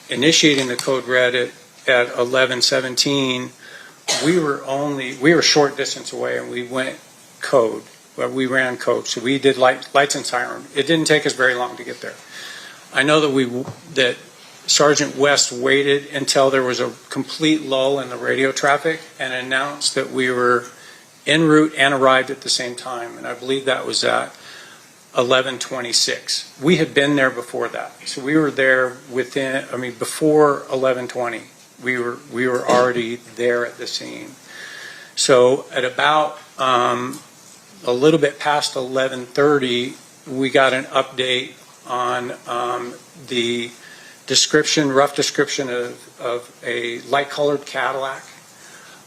initiating the code red at 11:17. We were short distance away, and we went code. Well, we ran code, so we did lights and siren. It didn't take us very long to get there. I know that Sergeant West waited until there was a complete lull in the radio traffic and announced that we were en route and arrived at the same time, and I believe that was at 11:26. We had been there before that, so we were there before 11:20. We were already there at the scene. So at about a little bit past 11:30, we got an update on the rough description of a light-colored Cadillac.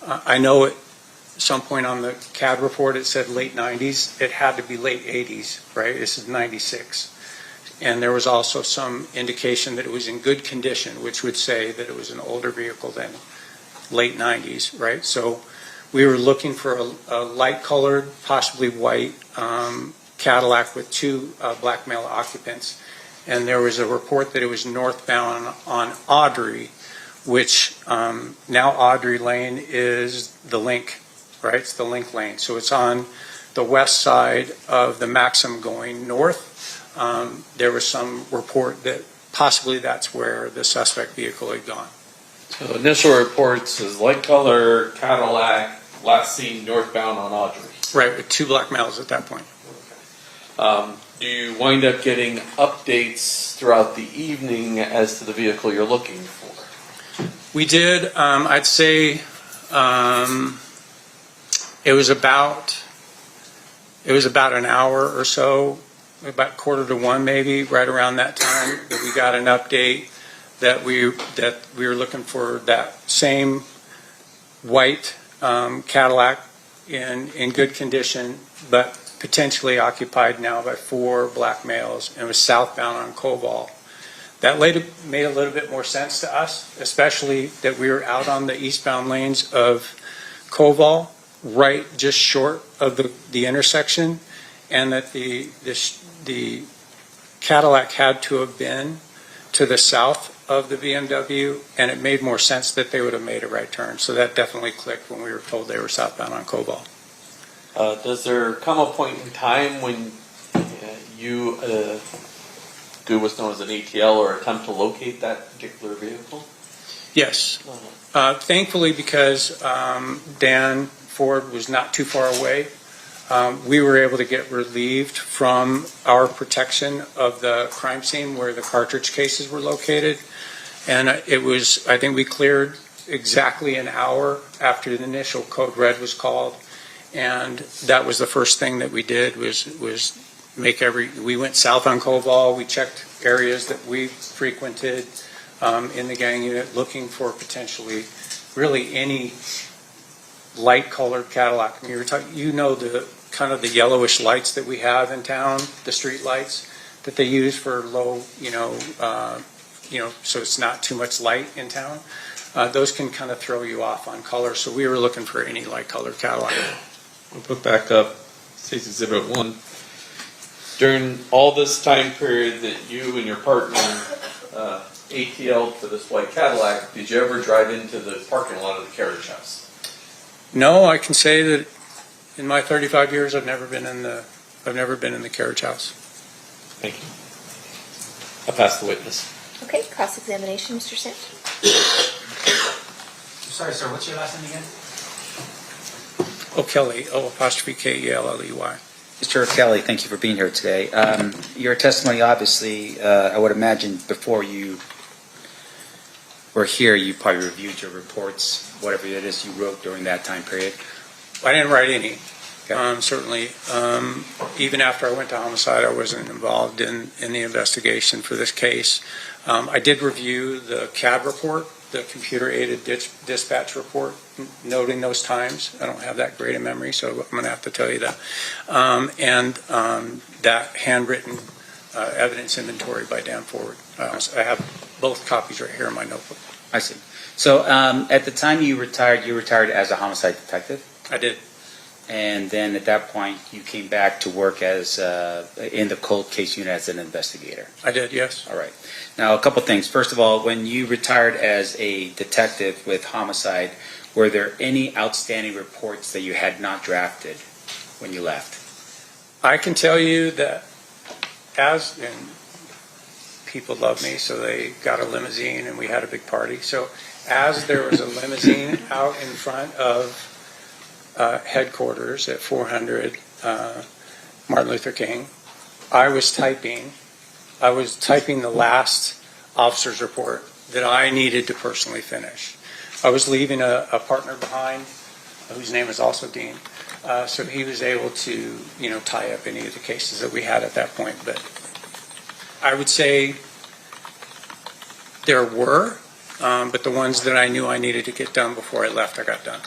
I know at some point on the CAD report it said late 90s. It had to be late 80s, right? This is 96. And there was also some indication that it was in good condition, which would say that it was an older vehicle than late 90s, right? So we were looking for a light-colored, possibly white Cadillac with two black male occupants. And there was a report that it was northbound on Audrey, which now Audrey Lane is the Link, right? It's the Link lane. So it's on the west side of the Maxim going north. There was some report that possibly that's where the suspect vehicle had gone. So initial reports is light color Cadillac, last seen northbound on Audrey. Right, with two black males at that point. Do you wind up getting updates throughout the evening as to the vehicle you're looking for? We did. I'd say it was about an hour or so, about 1:45 maybe, right around that time, that we got an update that we were looking for that same white Cadillac in good condition, but potentially occupied now by four black males, and was southbound on Koval. That later made a little bit more sense to us, especially that we were out on the eastbound lanes of Koval, right just short of the intersection, and that the Cadillac had to have been to the south of the BMW, and it made more sense that they would have made a right turn. So that definitely clicked when we were told they were southbound on Koval. Does there come a point in time when you do what's known as an ATL or attempt to locate that particular vehicle? Yes. Thankfully, because Dan Ford was not too far away, we were able to get relieved from our protection of the crime scene where the cartridge cases were located. And it was, I think we cleared exactly an hour after the initial code red was called. And that was the first thing that we did was we went south on Koval, we checked areas that we frequented in the gang unit looking for potentially really any light colored Cadillac. I mean, the kind of the yellowish lights that we have in town, the street lights that they use for low, so it's not too much light in town. Those can kind of throw you off on color. So we were looking for any light colored Cadillac. We'll put back up State's Exhibit 1. During all this time period that you and your partner ATL'd for this white Cadillac, did you ever drive into the parking lot of the carriage house? No, I can say that in my 35 years, I've never been in the carriage house. Thank you. I'll pass the witness. Okay, cross-examination, Mr. Sant. Sorry, sir, what's your last name again? O'Kelly, O''K-E-L-L-E-Y. Mr. Kelly, thank you for being here today. Your testimony, obviously, I would imagine before you were here, you probably reviewed your reports, whatever it is you wrote during that time period. I didn't write any. Okay. Certainly, even after I went to homicide, I wasn't involved in the investigation for this case. I did review the CAD report, the computer-aided dispatch report, noting those times. I don't have that great a memory, so I'm going to have to tell you that. And that handwritten evidence inventory by Dan Ford. I have both copies right here in my notebook. I see. So at the time you retired as a homicide detective? I did. And then at that point, you came back to work as in the cold case unit as an investigator? I did, yes. All right. Now, a couple things. First of all, when you retired as a detective with homicide, were there any outstanding reports that you had not drafted when you left? I can tell you that and people love me, so they got a limousine and we had a big party. So as there was a limousine out in front of headquarters at 400 Martin Luther King, I was typing the last officer's report that I needed to personally finish. I was leaving a partner behind, whose name is also Dean, so he was able to, tie up any of the cases that we had at that point. But I would say there were, but the ones that I knew I needed to get done before I left, I got done.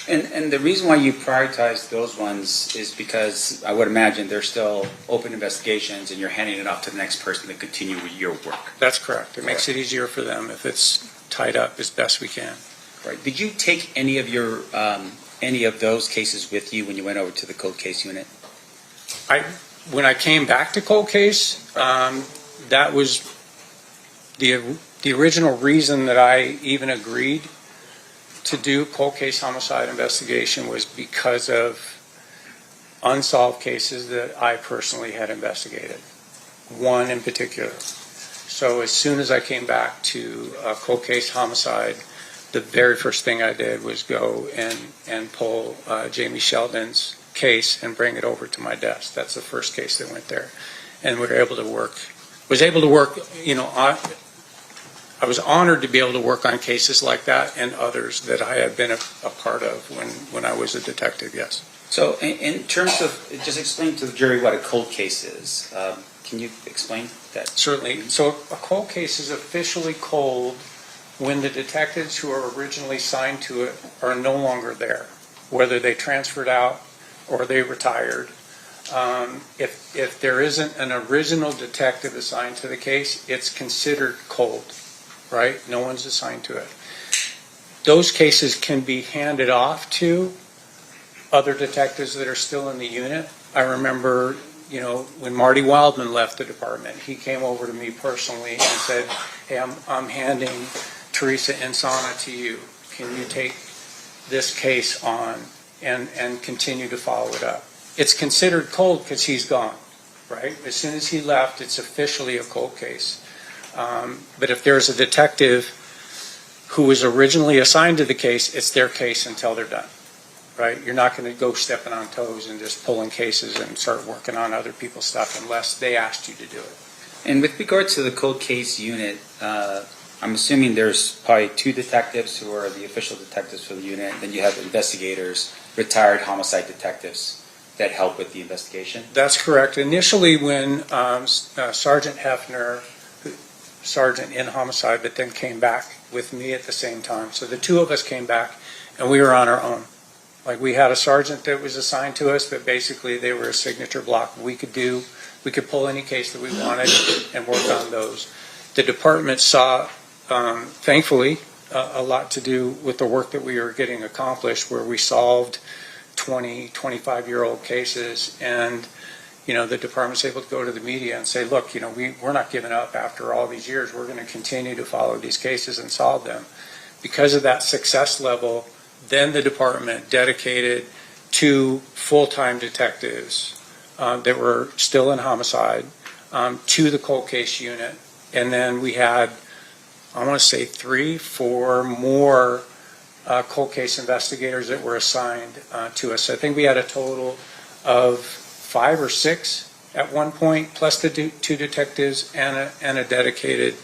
And the reason why you prioritize those ones is because I would imagine they're still open investigations and you're handing it off to the next person to continue with your work. That's correct. It makes it easier for them if it's tied up as best we can. Right. Did you take any of those cases with you when you went over to the cold case unit? When I came back to cold case, that was the original reason that I even agreed to do cold case homicide investigation was because of unsolved cases that I personally had investigated, one in particular. So as soon as I came back to cold case homicide, the very first thing I did was go and pull Jamie Sheldon's case and bring it over to my desk. That's the first case that went there. And was able to work, I was honored to be able to work on cases like that and others that I had been a part of when I was a detective, yes. So in terms of, just explain to the jury what a cold case is. Can you explain that? Certainly. So a cold case is officially cold when the detectives who are originally assigned to it are no longer there, whether they transferred out or they retired. If there isn't an original detective assigned to the case, it's considered cold, right? No one's assigned to it. Those cases can be handed off to other detectives that are still in the unit. I remember, when Marty Wildman left the department, he came over to me personally and said, hey, I'm handing Teresa Insana to you. Can you take this case on and continue to follow it up? It's considered cold because he's gone, right? As soon as he left, it's officially a cold case. But if there's a detective who was originally assigned to the case, it's their case until they're done, right? You're not going to go stepping on toes and just pulling cases and start working on other people's stuff unless they asked you to do it. And with regard to the cold case unit, I'm assuming there's probably two detectives who are the official detectives for the unit, and then you have investigators, retired homicide detectives that help with the investigation? That's correct. Initially when Sergeant Hefner, sergeant in homicide, but then came back with me at the same time. So the two of us came back and we were on our own. Like we had a sergeant that was assigned to us, but basically they were a signature block. We could pull any case that we wanted and work on those. The department saw, thankfully, a lot to do with the work that we were getting accomplished, where we solved 20, 25-year-old cases, and the department's able to go to the media and say, look, we're not giving up after all these years. We're going to continue to follow these cases and solve them. Because of that success level, then the department dedicated 2 full-time detectives that were still in homicide to the cold case unit. And then we had, I want to say 3, 4 more cold case investigators that were assigned to us. I think we had a total of 5 or 6 at one point, plus the 2 detectives and a dedicated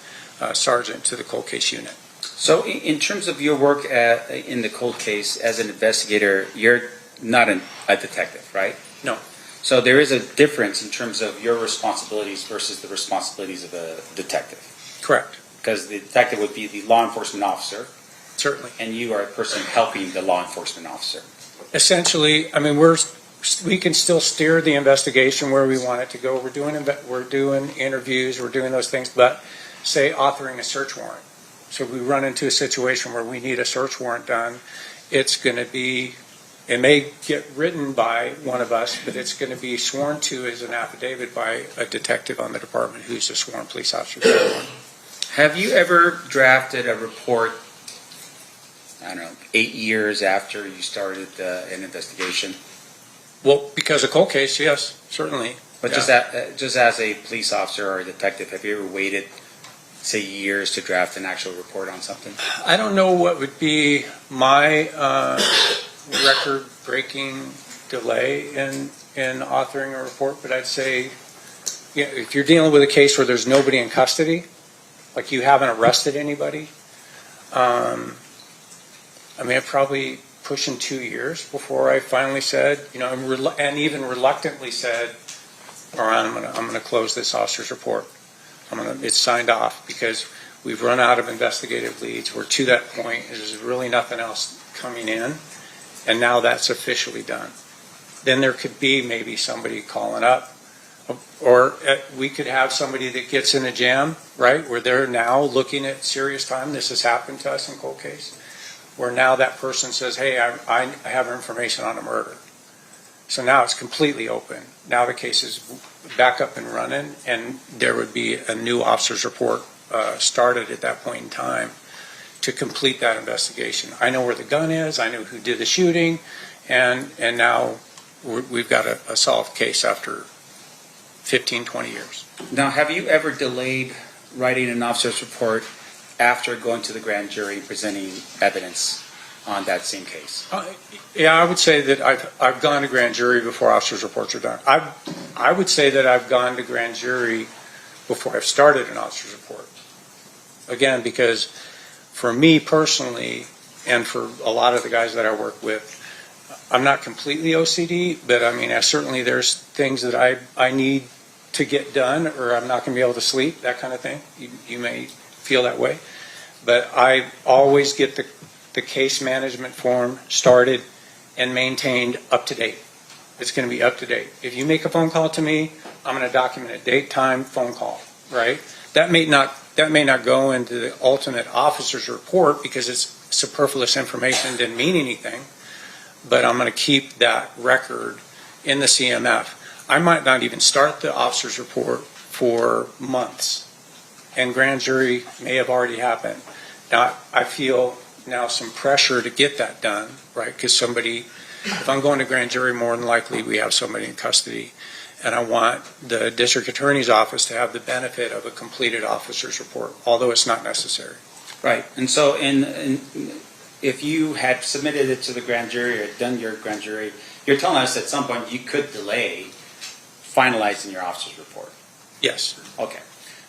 sergeant to the cold case unit. So in terms of your work in the cold case as an investigator, you're not a detective, right? No. So there is a difference in terms of your responsibilities versus the responsibilities of a detective. Correct. Because the detective would be the law enforcement officer. Certainly. And you are a person helping the law enforcement officer. Essentially, I mean, we can still steer the investigation where we want it to go. We're doing interviews, we're doing those things, but say authoring a search warrant. So if we run into a situation where we need a search warrant done, it may get written by one of us, but it's going to be sworn to as an affidavit by a detective on the department who's a sworn police officer. Have you ever drafted a report, 8 years after you started an investigation? Well, because of cold case, yes, certainly. But yeah. just as a police officer or a detective, have you ever waited, say, years to draft an actual report on something? I don't know what would be my record-breaking delay in authoring a report, but I'd say, if you're dealing with a case where there's nobody in custody, like you haven't arrested anybody, it probably pushing 2 years before I finally said, and even reluctantly said, all right, I'm going to close this officer's report. It's signed off because we've run out of investigative leads. We're to that point. There's really nothing else coming in, and now that's officially done. Then there could be maybe somebody calling up, or we could have somebody that gets in a jam, right, where they're now looking at serious time. This has happened to us in cold case, where now that person says, hey, I have information on a murder. So now it's completely open. Now the case is back up and running, and there would be a new officer's report started at that point in time to complete that investigation. I know where the gun is, I know who did the shooting, and now we've got a solved case after 15, 20 years. Now, have you ever delayed writing an officer's report after going to the grand jury and presenting evidence on that same case? Yeah, I would say that I've gone to grand jury before officer's reports are done. I would say that I've gone to grand jury before I've started an officer's report. Again, because for me personally, and for a lot of the guys that I work with, I'm not completely OCD, but I mean, certainly there's things that I need to get done, or I'm not going to be able to sleep, that kind of thing. You may feel that way. But I always get the case management form started and maintained up to date. It's going to be up to date. If you make a phone call to me, I'm going to document it, date, time, phone call, right? That may not go into the ultimate officer's report because it's superfluous information, didn't mean anything, but I'm going to keep that record in the CMF. I might not even start the officer's report for months, and grand jury may have already happened. Now, I feel now some pressure to get that done, right? Because if I'm going to grand jury, more than likely we have somebody in custody, and I want the district attorney's office to have the benefit of a completed officer's report, although it's not necessary. Right. And so if you had submitted it to the grand jury or done your grand jury, you're telling us at some point you could delay finalizing your officer's report. Yes. Okay.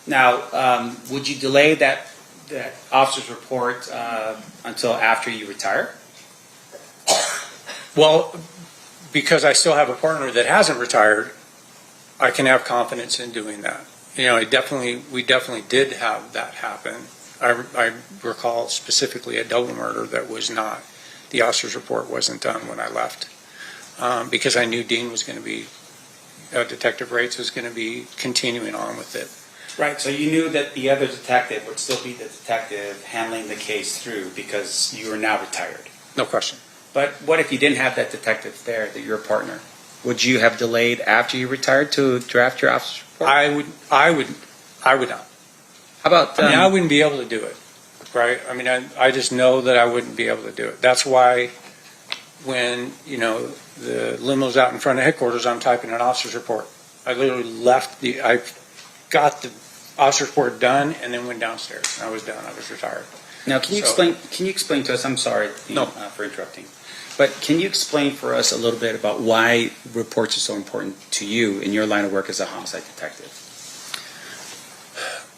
Now, would you delay that officer's report until after you retire? Well, because I still have a partner that hasn't retired, I can have confidence in doing that. You know, we definitely did have that happen. I recall specifically a double murder that was not, the officer's report wasn't done when I left, because I knew Dean was going to be, Detective Rates was going to be continuing on with it. Right, so you knew that the other detective would still be the detective handling the case through because you are now retired. No question. But what if you didn't have that detective there, that your partner? Would you have delayed after you retired to draft your officer's report? I would not. How about? I wouldn't be able to do it, right? I mean, I just know that I wouldn't be able to do it. That's why when, the limo's out in front of headquarters, I'm typing an officer's report. I literally I got the officer's report done and then went downstairs. I was done. I was retired. Now, can you explain to us, I'm sorry for interrupting, but can you explain for us a little bit about why reports are so important to you in your line of work as a homicide detective?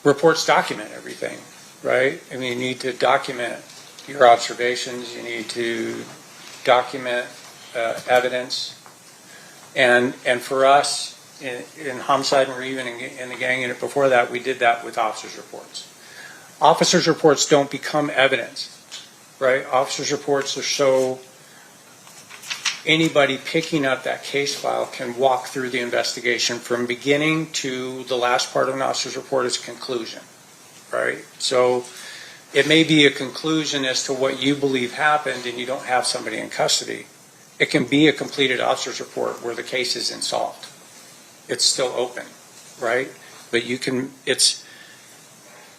Reports document everything, right? I mean, you need to document your observations. You need to document evidence. And for us, in homicide and even in the gang unit before that, we did that with officers' reports. Officers' reports don't become evidence, right? Officers' reports are so anybody picking up that case file can walk through the investigation from beginning to the last part of an officer's report is conclusion, right? So it may be a conclusion as to what you believe happened and you don't have somebody in custody. It can be a completed officer's report where the case isn't solved. It's still open, right? But it's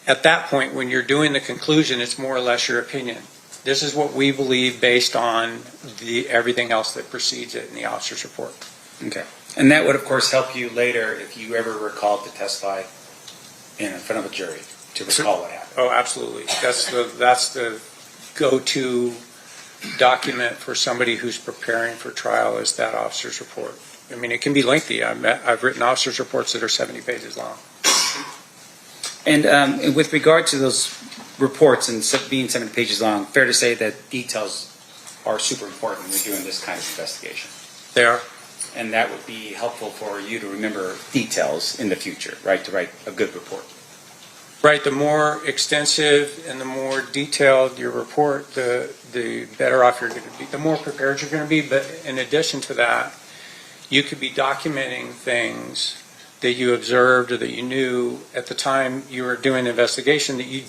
at that point when you're doing the conclusion, it's more or less your opinion. This is what we believe based on everything else that precedes it in the officer's report. Okay. And that would, of course, help you later if you ever were called to testify in front of a jury to recall what happened. Oh, absolutely. That's the go-to document for somebody who's preparing for trial is that officer's report. I mean, it can be lengthy. I've written officer's reports that are 70 pages long. And with regard to those reports and being 70 pages long, fair to say that details are super important when you're doing this kind of investigation. They are. And that would be helpful for you to remember details in the future, right, to write a good report. Right, the more extensive and the more detailed your report, the better off you're going to be, the more prepared you're going to be. But in addition to that, you could be documenting things that you observed or that you knew at the time you were doing the investigation that you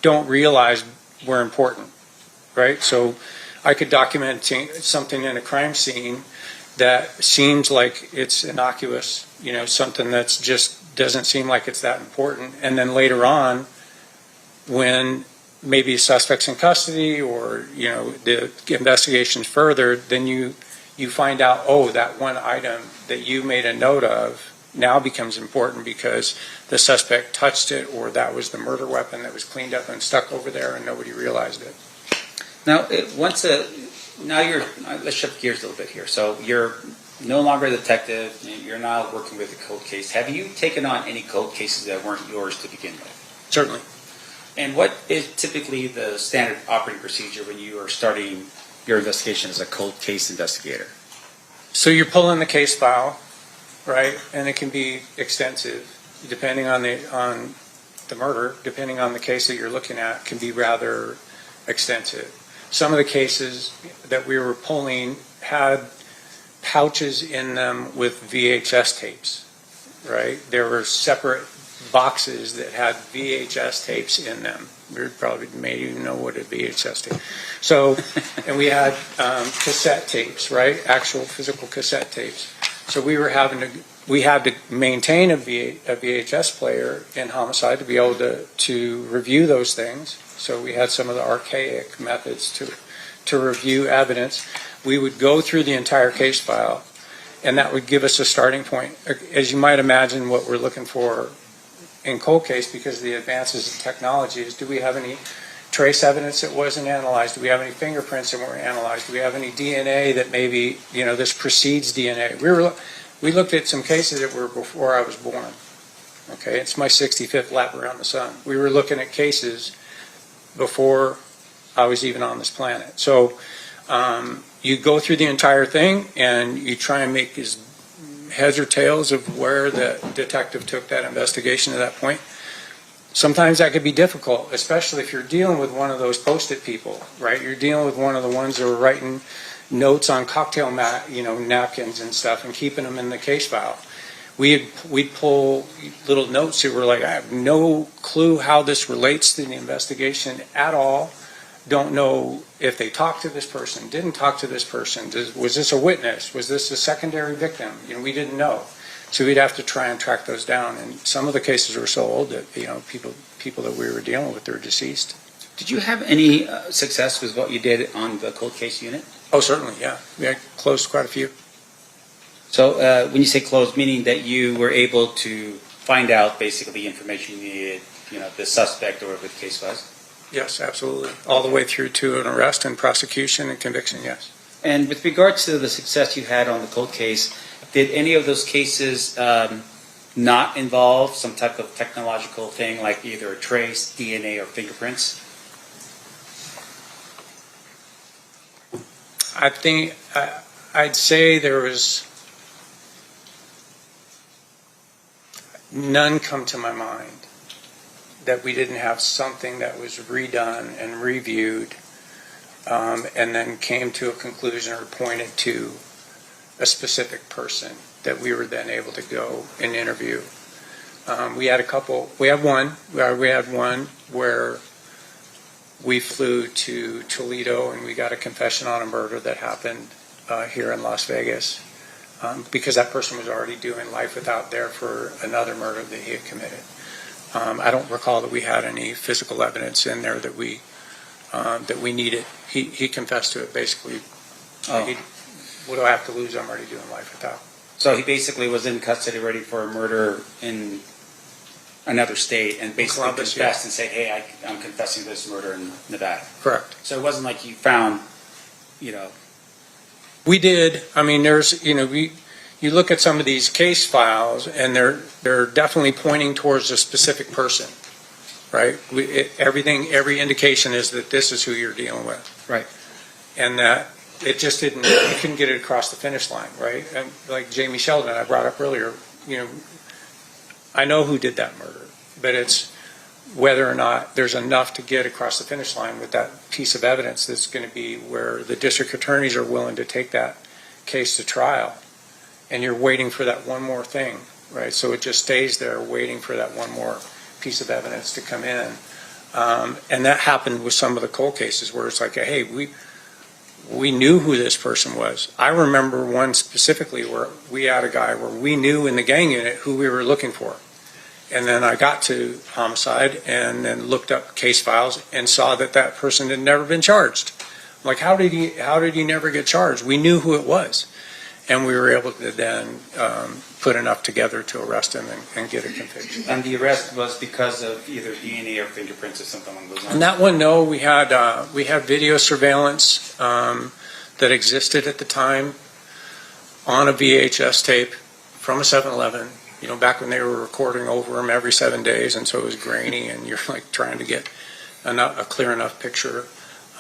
don't realize were important, right? So I could document something in a crime scene that seems like it's innocuous, something that's just doesn't seem like it's that important. And then later on, when maybe a suspect's in custody or, the investigation's further, then you find out, oh, that one item that you made a note of now becomes important because the suspect touched it or that was the murder weapon that was cleaned up and stuck over there and nobody realized it. Now, let's shift gears a little bit here. So you're no longer a detective, you're now working with a cold case. Have you taken on any cold cases that weren't yours to begin with? Certainly. And what is typically the standard operating procedure when you are starting your investigation as a cold case investigator? So you're pulling the case file, right? And it can be extensive, depending on the murder, depending on the case that you're looking at, can be rather extensive. Some of the cases that we were pulling had pouches in them with VHS tapes, right? There were separate boxes that had VHS tapes in them. We probably may even know what a VHS tape. So, and we had cassette tapes, right? Actual physical cassette tapes. So we had to maintain a VHS player in homicide to be able to review those things. So we had some of the archaic methods to review evidence. We would go through the entire case file, and that would give us a starting point. As you might imagine, what we're looking for in cold case, because of the advances in technology, is do we have any trace evidence that wasn't analyzed? Do we have any fingerprints that weren't analyzed? Do we have any DNA that maybe, this precedes DNA? We looked at some cases that were before I was born. Okay, it's my 65th lap around the sun. We were looking at cases before I was even on this planet. So you go through the entire thing and you try and make his heads or tails of where the detective took that investigation to that point. Sometimes that could be difficult, especially if you're dealing with one of those Post-it people, right? You're dealing with one of the ones that are writing notes on cocktail napkins and stuff and keeping them in the case file. We'd pull little notes that were like, I have no clue how this relates to the investigation at all. Don't know if they talked to this person, didn't talk to this person. Was this a witness? Was this a secondary victim? We didn't know. So we'd have to try and track those down. And some of the cases were so old that, people that we were dealing with, they were deceased. Did you have any success with what you did on the cold case unit? Oh, certainly, yeah. We had closed quite a few. So when you say closed, meaning that you were able to find out basically the information you needed, the suspect or whatever the case was? Yes, absolutely. All the way through to an arrest and prosecution and conviction, yes. And with regards to the success you had on the cold case, did any of those cases not involve some type of technological thing like either a trace, DNA, or fingerprints? I think I'd say there was none come to my mind that we didn't have something that was redone and reviewed and then came to a conclusion or pointed to a specific person that we were then able to go and interview. We had one where we flew to Toledo and we got a confession on a murder that happened here in Las Vegas because that person was already doing life without there for another murder that he had committed. I don't recall that we had any physical evidence in there that we needed. He confessed to it basically. What do I have to lose? I'm already doing life without. So he basically was in custody ready for a murder in another state and basically Columbus, confessed and said, hey, I'm confessing this murder in Nevada. Correct. So it wasn't like you found, We did. I mean, you look at some of these case files and they're definitely pointing towards a specific person, right? Every indication is that this is who you're dealing with. Right. And that it just didn't, you couldn't get it across the finish line, right? And like Jamie Sheldon I brought up earlier, I know who did that murder, but it's whether or not there's enough to get across the finish line with that piece of evidence that's going to be where the district attorneys are willing to take that case to trial. And you're waiting for that one more thing, right? So it just stays there waiting for that one more piece of evidence to come in. And that happened with some of the cold cases where it's like, hey, we knew who this person was. I remember one specifically where we had a guy where we knew in the gang unit who we were looking for. And then I got to homicide and then looked up case files and saw that that person had never been charged. I'm like, how did he never get charged? We knew who it was. And we were able to then put enough together to arrest him and get a conviction. And the arrest was because of either DNA or fingerprints or something along those lines? On that one, no. We had video surveillance that existed at the time on a VHS tape from a 7-Eleven. You know, back when they were recording over them every 7 days, and so it was grainy, and you're like trying to get a clear enough picture.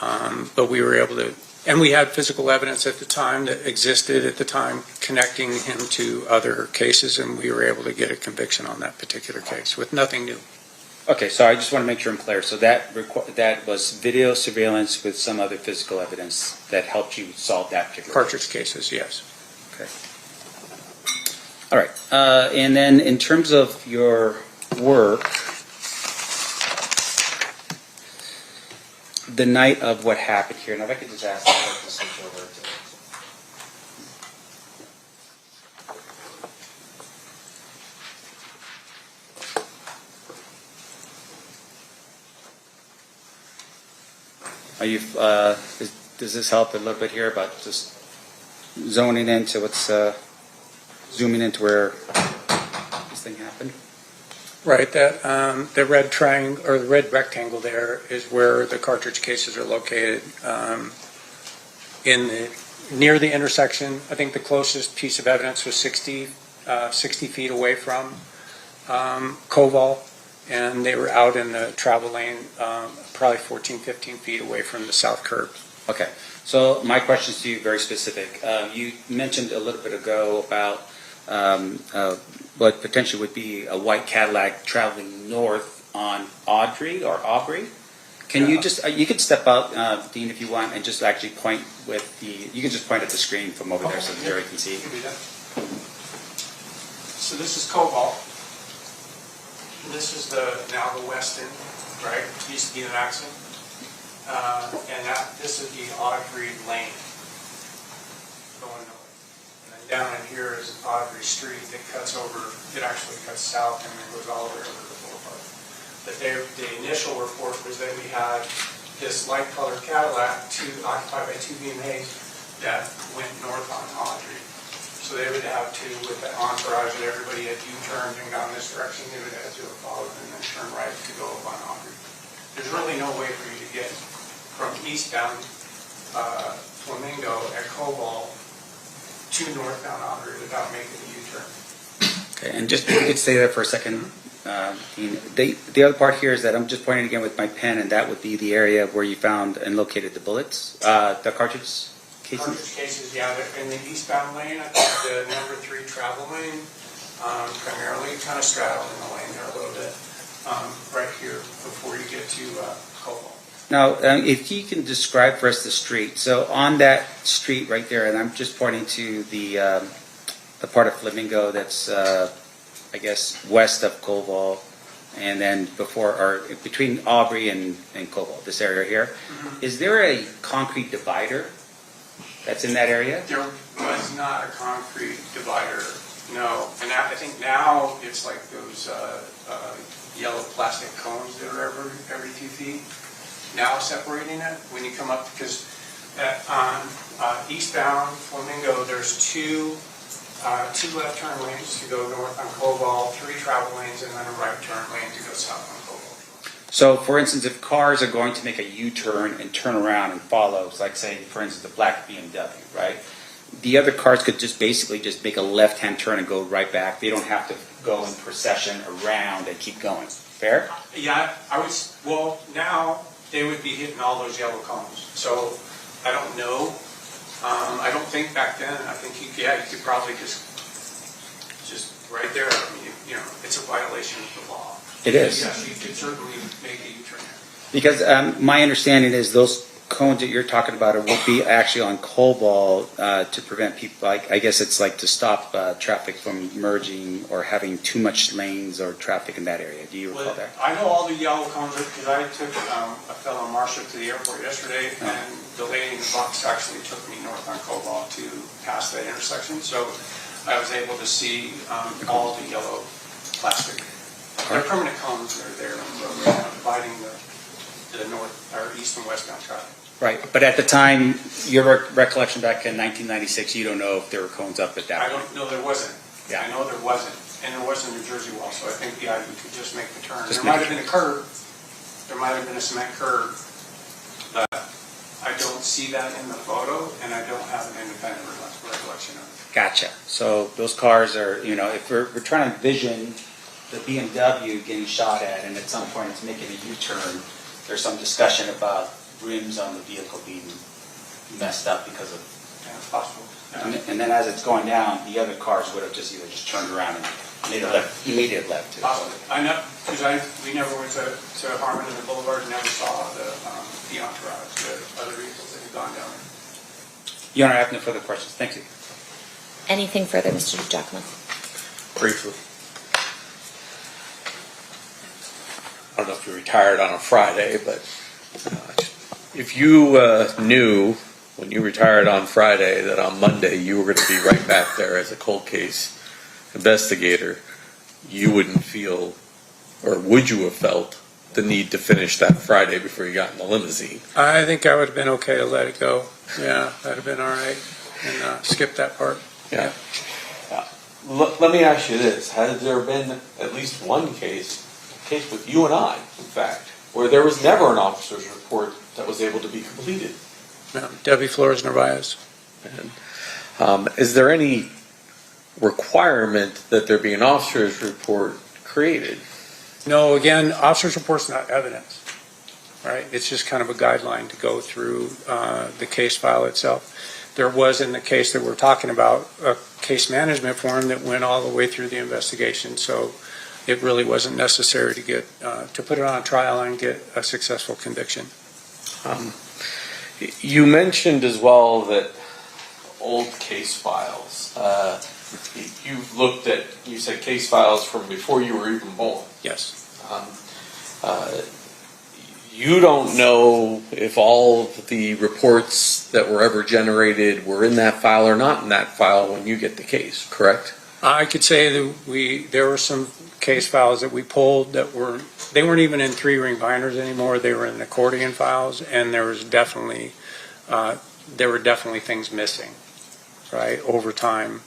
But we were able to, and we had physical evidence at the time that existed at the time connecting him to other cases, and we were able to get a conviction on that particular case with nothing new. Okay, so I just want to make sure I'm clear. So that was video surveillance with some other physical evidence that helped you solve that particular Cartridge cases, yes. Okay. All right. And then in terms of your work, the night of what happened here, now if I could just ask you to switch over to Are you, does this help a little bit here about just zoning into what's, zooming into where this thing happened? Right, that the red triangle or the red rectangle there is where the cartridge cases are located. Near the intersection, I think the closest piece of evidence was 60 feet away from Koval, and they were out in the travel lane, probably 14, 15 feet away from the south curb. Okay, so my question is to you very specific. You mentioned a little bit ago about what potentially would be a white Cadillac traveling north on Audrey or Aubrey. Can you just, you could step out, Dean, if you want, and just actually point with you can just point at the screen from over there so the jury can see. So this is Cobalt. This is now the west end, right? Used to be an accident. And this is the Audrey lane going north. And then down in here is Audrey Street that actually cuts south and then goes all the way over to the boulevard. But the initial report was that we had this light colored Cadillac occupied by two BMAs that went north on Audrey. So they would have to, with the entourage and everybody had U-turned and gone this direction, they would have to have followed and then turn right to go up on Audrey. There's really no way for you to get from eastbound Flamingo at Cobalt to northbound Audrey without making a U-turn. Okay, and just you could stay there for a second. Dean. The other part here is that I'm just pointing again with my pen, and that would be the area where you found and located the bullets, the cartridge cases? Cartridge cases, yeah, they're in the eastbound lane, I think the number 3 travel lane, primarily, kind of straddling the lane there a little bit, right here before you get to Cobalt. Now, if you can describe for us the street. So on that street right there, and I'm just pointing to the part of Flamingo that's, I guess, west of Cobalt, and then before or between Aubrey and Cobalt, this area here. Mm-hmm. Is there a concrete divider that's in that area? There was not a concrete divider, no. And I think now it's like those yellow plastic cones that are every few feet. Now separating it when you come up, because on eastbound Flamingo, there's two left turn lanes to go north on Cobalt, 3 travel lanes, and then a right turn lane to go south on Cobalt. So, for instance, if cars are going to make a U-turn and turn around and follow, like say, for instance, the black BMW, right? The other cars could just basically just make a left-hand turn and go right back. They don't have to go in procession around and keep going. Fair? Yeah, well, now they would be hitting all those yellow cones. So, I don't know. I don't think back then, I think you could probably just right there, I mean, it's a violation of the law. It is. Yes, you could certainly make a U-turn there. Because my understanding is those cones that you're talking about would be actually on Cobalt to prevent people, I guess it's like to stop traffic from merging or having too much lanes or traffic in that area. Do you recall that? I know all the yellow cones because I took a fellow marshal to the airport yesterday, and the lady in the box actually took me north on Cobalt to pass that intersection. So I was able to see all the yellow plastic. They're permanent cones that are there on the road right now, dividing the north or east and westbound traffic. Right, but at the time, your recollection back in 1996, you don't know if there were cones up at that I point. don't know there wasn't. Yeah. I know there wasn't, and there wasn't a New Jersey wall, so I think the idea could just make the turn. Just There make might have been a curb, there might have been a cement curb, but I don't see that in the photo, and I don't have an independent recollection of it. Gotcha. So those cars are, if we're trying to envision the BMW getting shot at, and at some point it's making a U-turn, there's some discussion about rims on the vehicle being messed up because of, Yeah, it's possible. and then as it's going down, the other cars would have just either just turned around and made a immediate left. To Possibly. I know, because we never went to Harmon and the Boulevard and never saw the entourage, the other vehicles that had gone down there. Your Honor, I have no further questions. Thank you. Anything further, Mr. Giacomo? Briefly. I don't know if you retired on a Friday, but if you knew when you retired on Friday that on Monday you were going to be right back there as a cold case investigator, you wouldn't feel, or would you have felt, the need to finish that Friday before you got in the limousine? I think I would have been okay to let it go. Yeah, that'd have been all right, and skip that part. Yeah. Let me ask you this. Has there been at least one case with you and I, in fact, where there was never an officer's report that was able to be completed? No, Debbie Flores Narvaez. And, is there any requirement that there be an officer's report created? No, again, officer's report's not evidence, right? It's just kind of a guideline to go through the case file itself. There was, in the case that we're talking about, a case management form that went all the way through the investigation, so it really wasn't necessary to get to put it on trial and get a successful conviction. You mentioned as well that old case files. You've looked at, you said case files from before you were even born. Yes. You don't know if all of the reports that were ever generated were in that file or not in that file when you get the case, correct? I could say that there were some case files that we pulled that they weren't even in 3-ring binders anymore. They were in accordion files, and there were definitely things missing, right, over time.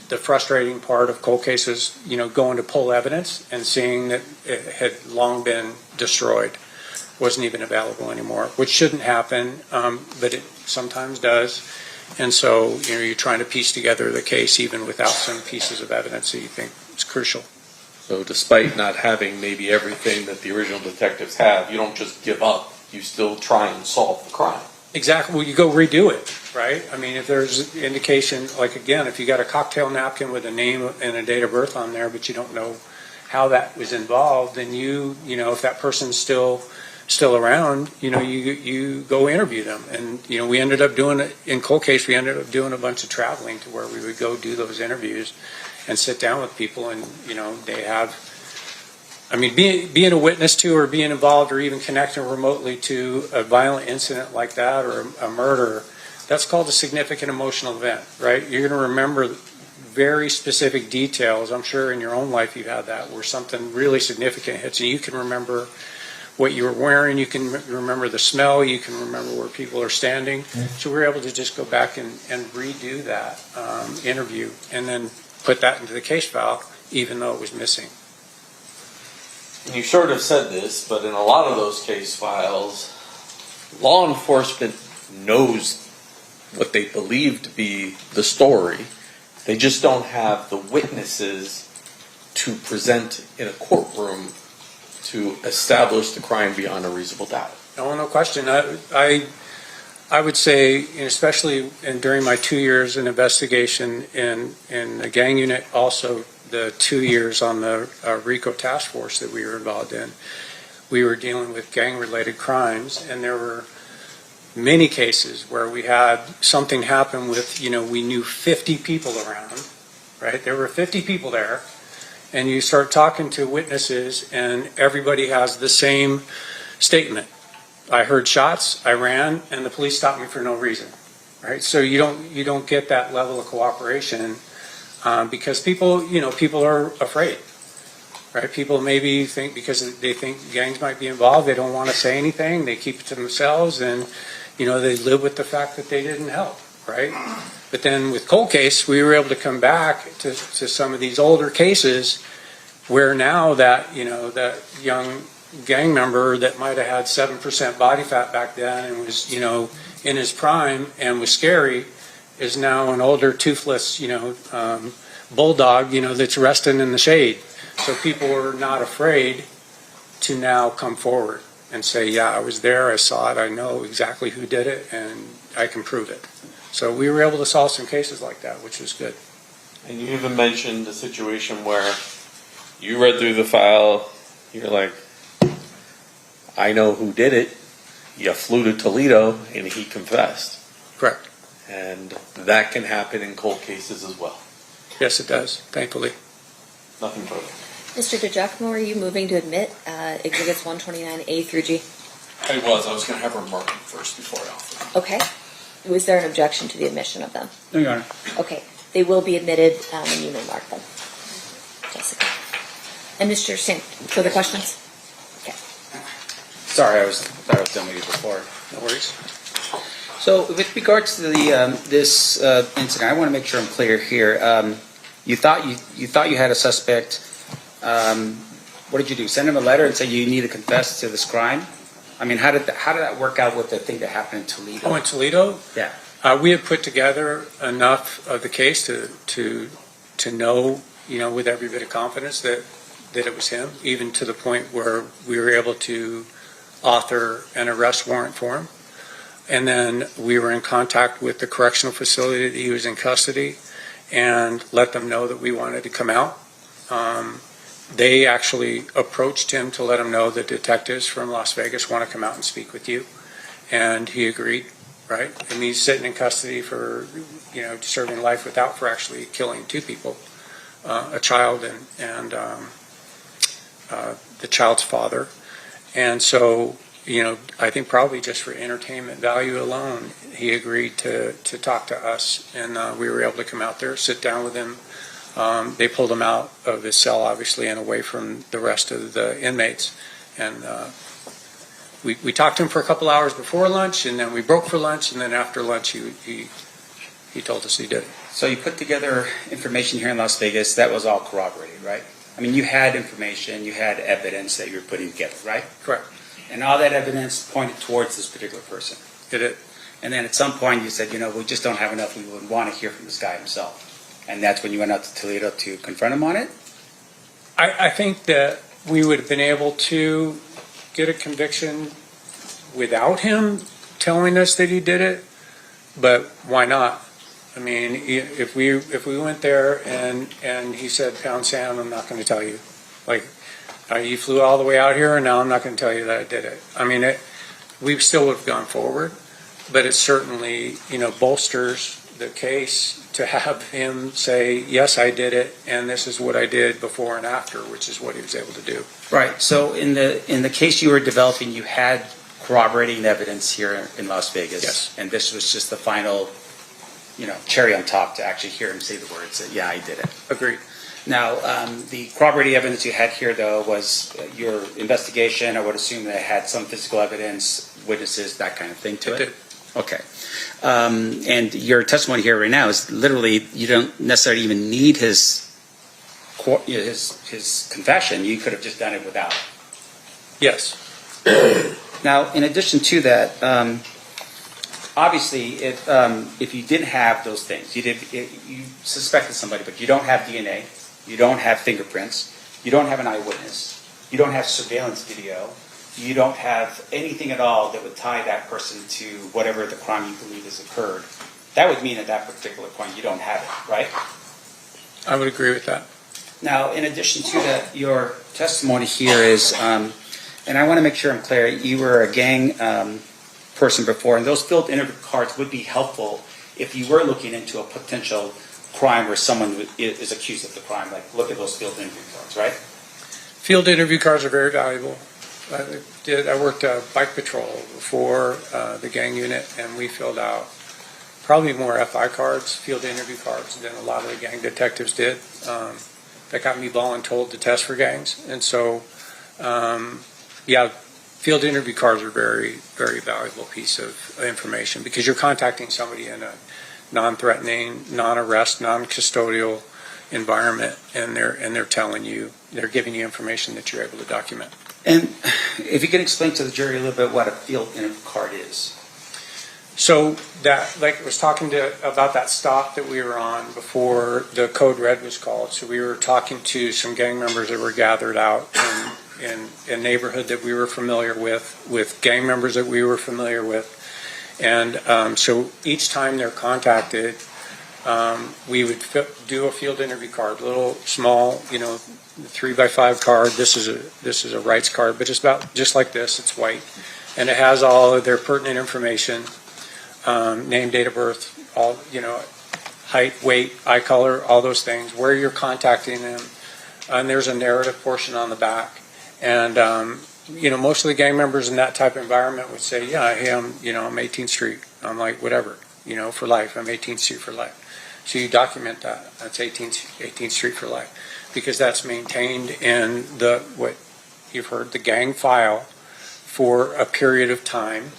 The frustrating part of cold cases, going to pull evidence and seeing that it had long been destroyed, wasn't even available anymore, which shouldn't happen, but it sometimes does. And so, you're trying to piece together the case even without some pieces of evidence that you think is crucial. So despite not having maybe everything that the original detectives have, you don't just give up. You still try and solve the crime. Exactly. Well, you go redo it, right? I mean, if there's indication, like again, if you got a cocktail napkin with a name and a date of birth on there, but you don't know how that was involved, then if that person's still around, you go interview them. And, we ended up doing it in cold case. We ended up doing a bunch of traveling to where we would go do those interviews and sit down with people, and, they have. I mean, being a witness to or being involved or even connecting remotely to a violent incident like that or a murder, that's called a significant emotional event, right? You're going to remember very specific details. I'm sure in your own life you've had that, where something really significant hits, and you can remember what you were wearing, you can remember the smell, you can remember where people are standing. So we're able to just go back and redo that interview and then put that into the case file, even though it was missing. And you sort of said this, but in a lot of those case files, law enforcement knows what they believe to be the story. They just don't have the witnesses to present in a courtroom to establish the crime beyond a reasonable doubt. No question. I would say, especially during my 2 years in investigation in the gang unit, also the 2 years on the RICO task force that we were involved in, we were dealing with gang-related crimes, and there were many cases where we had something happen with, we knew 50 people around, right? There were 50 people there, and you start talking to witnesses, and everybody has the same statement. I heard shots, I ran, and the police stopped me for no reason, right? So you don't get that level of cooperation because people are afraid, right? People maybe think because they think gangs might be involved, they don't want to say anything, they keep it to themselves, and they live with the fact that they didn't help, right? But then with cold case, we were able to come back to some of these older cases where now that young gang member that might have had 7% body fat back then and was, in his prime and was scary is now an older toothless, bulldog, that's resting in the shade. So people are not afraid to now come forward and say, yeah, I was there, I saw it, I know exactly who did it, and I can prove it. So we were able to solve some cases like that, which was good. And you even mentioned a situation where you read through the file, you're like, I know who did it. You flew to Toledo and he confessed. Correct. And that can happen in cold cases as well. Yes, it does, thankfully. Nothing further. Mr. DeGiacomo, are you moving to admit exhibits 129A through G? I was going to have her mark them first before I offer. Okay. Was there an objection to the admission of them? No, Your Honor. Okay. They will be admitted, and you may mark them. Jessica. And Mr. Singh, further questions? Okay. Sorry, I thought I was done with you before. No worries. So with regards to the this incident, I want to make sure I'm clear here. You thought you had a suspect. What did you do? Send him a letter and say you need to confess to this crime? I mean, how did that work out with the thing that happened in Toledo? Oh, in Toledo? Yeah. We had put together enough of the case to know, with every bit of confidence that it was him, even to the point where we were able to author an arrest warrant for him. And then we were in contact with the correctional facility that he was in custody and let them know that we wanted to come out. They actually approached him to let him know that detectives from Las Vegas want to come out and speak with you. And he agreed, right? And he's sitting in custody for, serving life without for actually killing two people, a child and the child's father. And so, I think probably just for entertainment value alone, he agreed to talk to us. And we were able to come out there, sit down with him. They pulled him out of his cell, obviously, and away from the rest of the inmates. And we talked to him for a couple hours before lunch, and then we broke for lunch, and then after lunch he told us he did it. So you put together information here in Las Vegas that was all corroborated, right? I mean, you had information, you had evidence that you were putting together, right? Correct. And all that evidence pointed towards this particular person. It did. And then at some point you said, we just don't have enough. We would want to hear from this guy himself. And that's when you went out to Toledo to confront him on it? I think that we would have been able to get a conviction without him telling us that he did it, but why not? I mean, if we went there and he said, pound sand, I'm not going to tell you. Like, you flew all the way out here and now I'm not going to tell you that I did it. I mean, we still would have gone forward, but it certainly, bolsters the case to have him say, yes, I did it, and this is what I did before and after, which is what he was able to do. Right. So in the case you were developing, you had corroborating evidence here in Las Vegas. Yes. And this was just the final, cherry on top to actually hear him say the words that, yeah, I did it. Agreed. Now, the corroborating evidence you had here, though, was your investigation. I would assume that it had some physical evidence, witnesses, that kind of thing to it. It did. Okay. And your testimony here right now is literally, you don't necessarily even need his confession. You could have just done it without. Yes. Now, in addition to that, obviously, if you didn't have those things, you suspected somebody, but you don't have DNA, you don't have fingerprints, you don't have an eyewitness, you don't have surveillance video, you don't have anything at all that would tie that person to whatever the crime you believe has occurred, that would mean at that particular point you don't have it, right? I would agree with that. Now, in addition to that, your testimony here is, and I want to make sure I'm clear, you were a gang person before, and those field interview cards would be helpful if you were looking into a potential crime where someone is accused of the crime. Like, look at those field interview cards, right? Field interview cards are very valuable. I worked bike patrol before the gang unit, and we filled out probably more FI cards, field interview cards, than a lot of the gang detectives did. That got me voluntold to test for gangs. And so, yeah, field interview cards are very, very valuable piece of information because you're contacting somebody in a non-threatening, non-arrest, non-custodial environment, and they're telling you, they're giving you information that you're able to document. And if you can explain to the jury a little bit what a field interview card is. So that, like I was talking about that stop that we were on before the code red was called. So we were talking to some gang members that were gathered out in a neighborhood that we were familiar with gang members that we were familiar with. And so each time they're contacted, we would do a field interview card, little small, 3x5 card. This is a rights card, but it's about just like this. It's white, and it has all of their pertinent information. Name, date of birth, all, height, weight, eye color, all those things, where you're contacting them. And there's a narrative portion on the back. And, most of the gang members in that type of environment would say, yeah, hey, I'm 18th Street. I'm like, whatever, for life. I'm 18th Street for life. So you document that. That's 18th Street for life. Because that's maintained in what you've heard, the gang file for a period of time,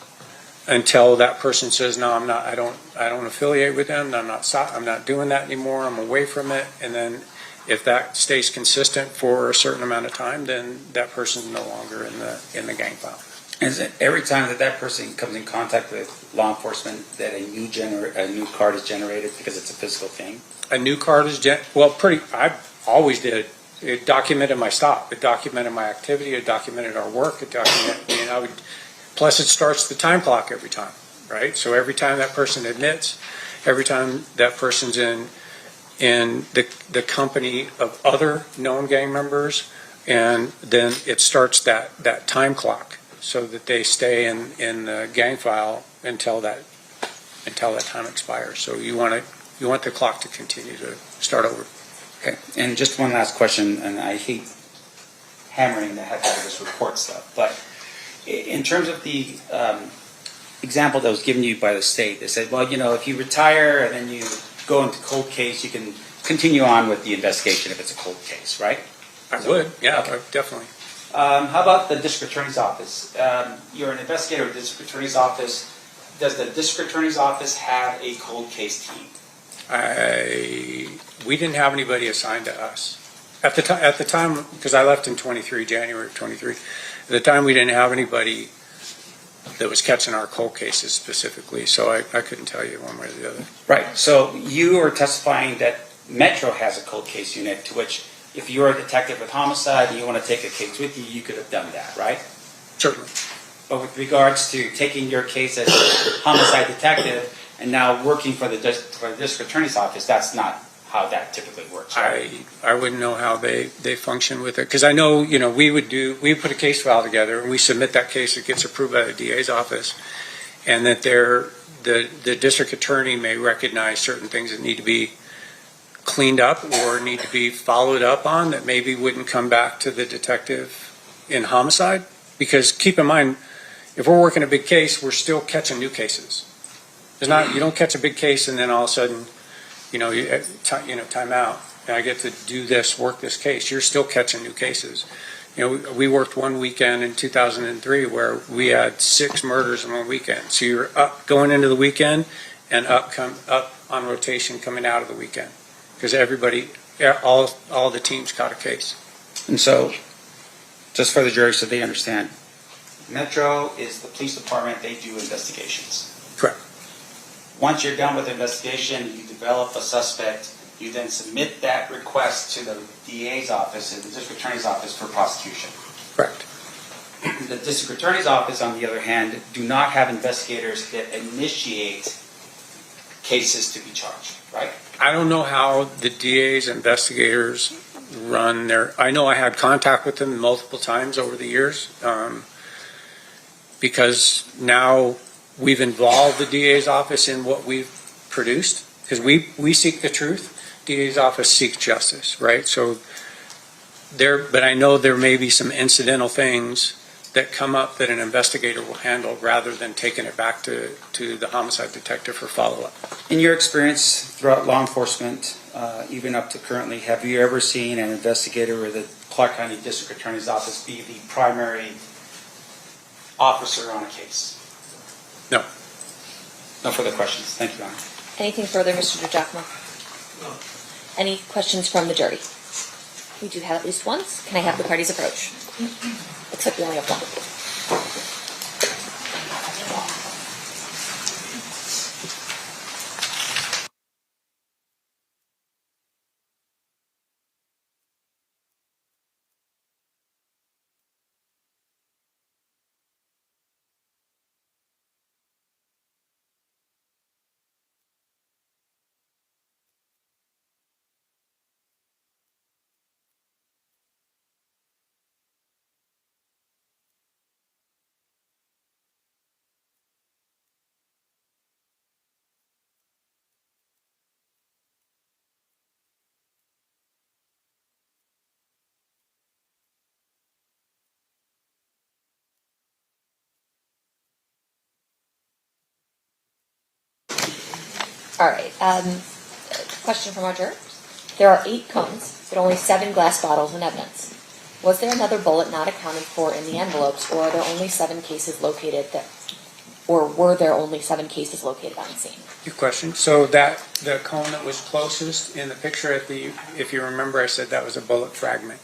until that person says, no, I'm not, I don't affiliate with them, I'm not doing that anymore, I'm away from it. And then if that stays consistent for a certain amount of time, then that person's no longer in the gang file. Is it every time that person comes in contact with law enforcement that a new card is generated because it's a physical thing? A new card is, I always did. It documented my stop, it documented my activity, it documented our work, it documented, plus it starts the time clock every time, right? So every time that person admits, every time that person's in the company of other known gang members, and then it starts that time clock so that they stay in the gang file until that time expires. So you want the clock to continue to start over. Okay, and just one last question, and I hate hammering the heck out of this report stuff, but in terms of the example that was given to you by the state, they said, well, if you retire and then you go into cold case, you can continue on with the investigation if it's a cold case, right? I would, yeah, Okay. definitely. How about the district attorney's office? You're an investigator with the district attorney's office. Does the district attorney's office have a cold case team? We didn't have anybody assigned to us. At the time, because I left in January of 23, at the time we didn't have anybody that was catching our cold cases specifically, so I couldn't tell you one way or the other. Right, so you are testifying that Metro has a cold case unit, to which if you're a detective with homicide and you want to take a case with you, you could have done that, right? Certainly. But with regards to taking your case as a homicide detective and now working for the district attorney's office, that's not how that typically works, right? I wouldn't know how they function with it, because I know, we put a case file together and we submit that case, it gets approved by the DA's office, and that the district attorney may recognize certain things that need to be cleaned up or need to be followed up on that maybe wouldn't come back to the detective in homicide. Because keep in mind, if we're working a big case, we're still catching new cases. You don't catch a big case and then all of a sudden, time out, and I get to work this case. You're still catching new cases. We worked one weekend in 2003 where we had 6 murders in one weekend. So you're up going into the weekend and up on rotation coming out of the weekend. Because all the teams caught a case. And so, just for the jury so they understand, Metro is the police department, they do investigations. Correct. Once you're done with the investigation, you develop a suspect, you then submit that request to the DA's office and the district attorney's office for prosecution. Correct. The district attorney's office, on the other hand, do not have investigators that initiate cases to be charged, right? I don't know how the DA's investigators run their, I know I had contact with them multiple times over the years, because now we've involved the DA's office in what we've produced, because we seek the truth. DA's office seeks justice, right? So but I know there may be some incidental things that come up that an investigator will handle rather than taking it back to the homicide detective for follow-up. In your experience throughout law enforcement, even up to currently, have you ever seen an investigator or the Clark County District Attorney's Office be the primary officer on a case? No. No further questions. Thank you, Your Honor. Anything further, Mr. DiGiacomo? No. Any questions from the jury? We do have at least once. Can I have the parties approach? Except we only have one. All right. Question from our jurors. There are 8 cones, but only 7 glass bottles in evidence. Was there another bullet not accounted for in the envelopes, or are there only 7 cases located were there only 7 cases located on the scene? Good question. So the cone that was closest in the picture, if you remember, I said that was a bullet fragment.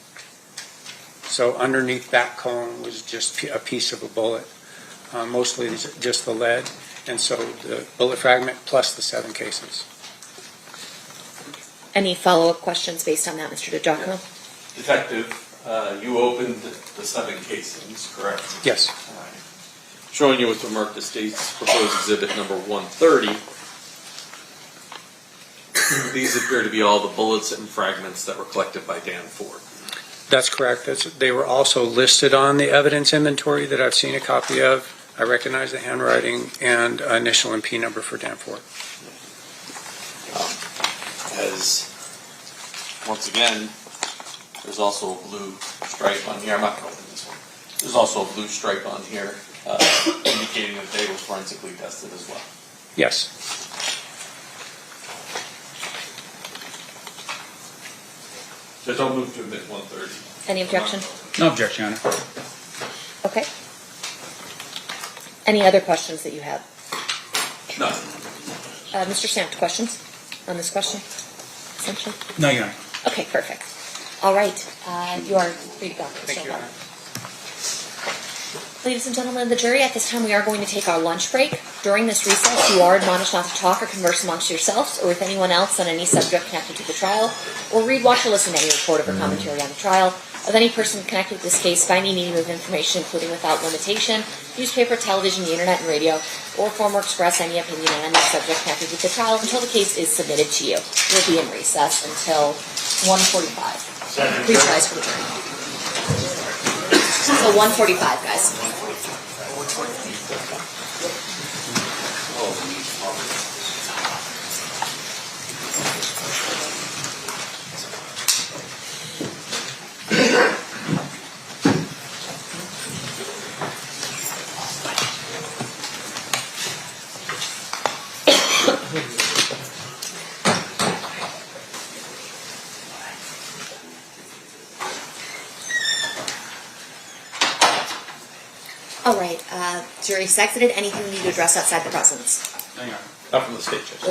So underneath that cone was just a piece of a bullet, mostly just the lead. And so the bullet fragment plus the 7 cases. Any follow-up questions based on that, Mr. DiGiacomo? Detective, you opened the 7 casings, correct? Yes. All right. Showing you what's marked the state's proposed exhibit number 130. These appear to be all the bullets and fragments that were collected by Dan Ford. That's correct. They were also listed on the evidence inventory that I've seen a copy of. I recognize the handwriting and initial and P number for Dan Ford. As, once again, there's also a blue stripe on here. I'm not going to open this one. There's also a blue stripe on here indicating that they were forensically tested as well. Yes. Judge, I'll move to admit 130. Any objection? No objection, Your Honor. Okay. Any other questions that you have? No. Mr. Stampt, questions on this question? Essentially? No, Your Honor. Okay, perfect. All right, you are free to go. Thank you, Your Honor. Ladies and gentlemen of the jury, at this time we are going to take our lunch break. During this recess, you are admonished not to talk or converse amongst yourselves or with anyone else on any subject connected to the trial, or read, watch, or listen to any report or commentary on the trial of any person connected to this case by any medium of information, including without limitation, newspaper, television, the internet, and radio, or form or express any opinion on any subject connected with the trial until the case is submitted to you. We'll be in recess until 1:45. Please rise for the jury. So 1:45, guys. All right, jury's exited. Anything you need to address outside the presence? Not from the state, Judge.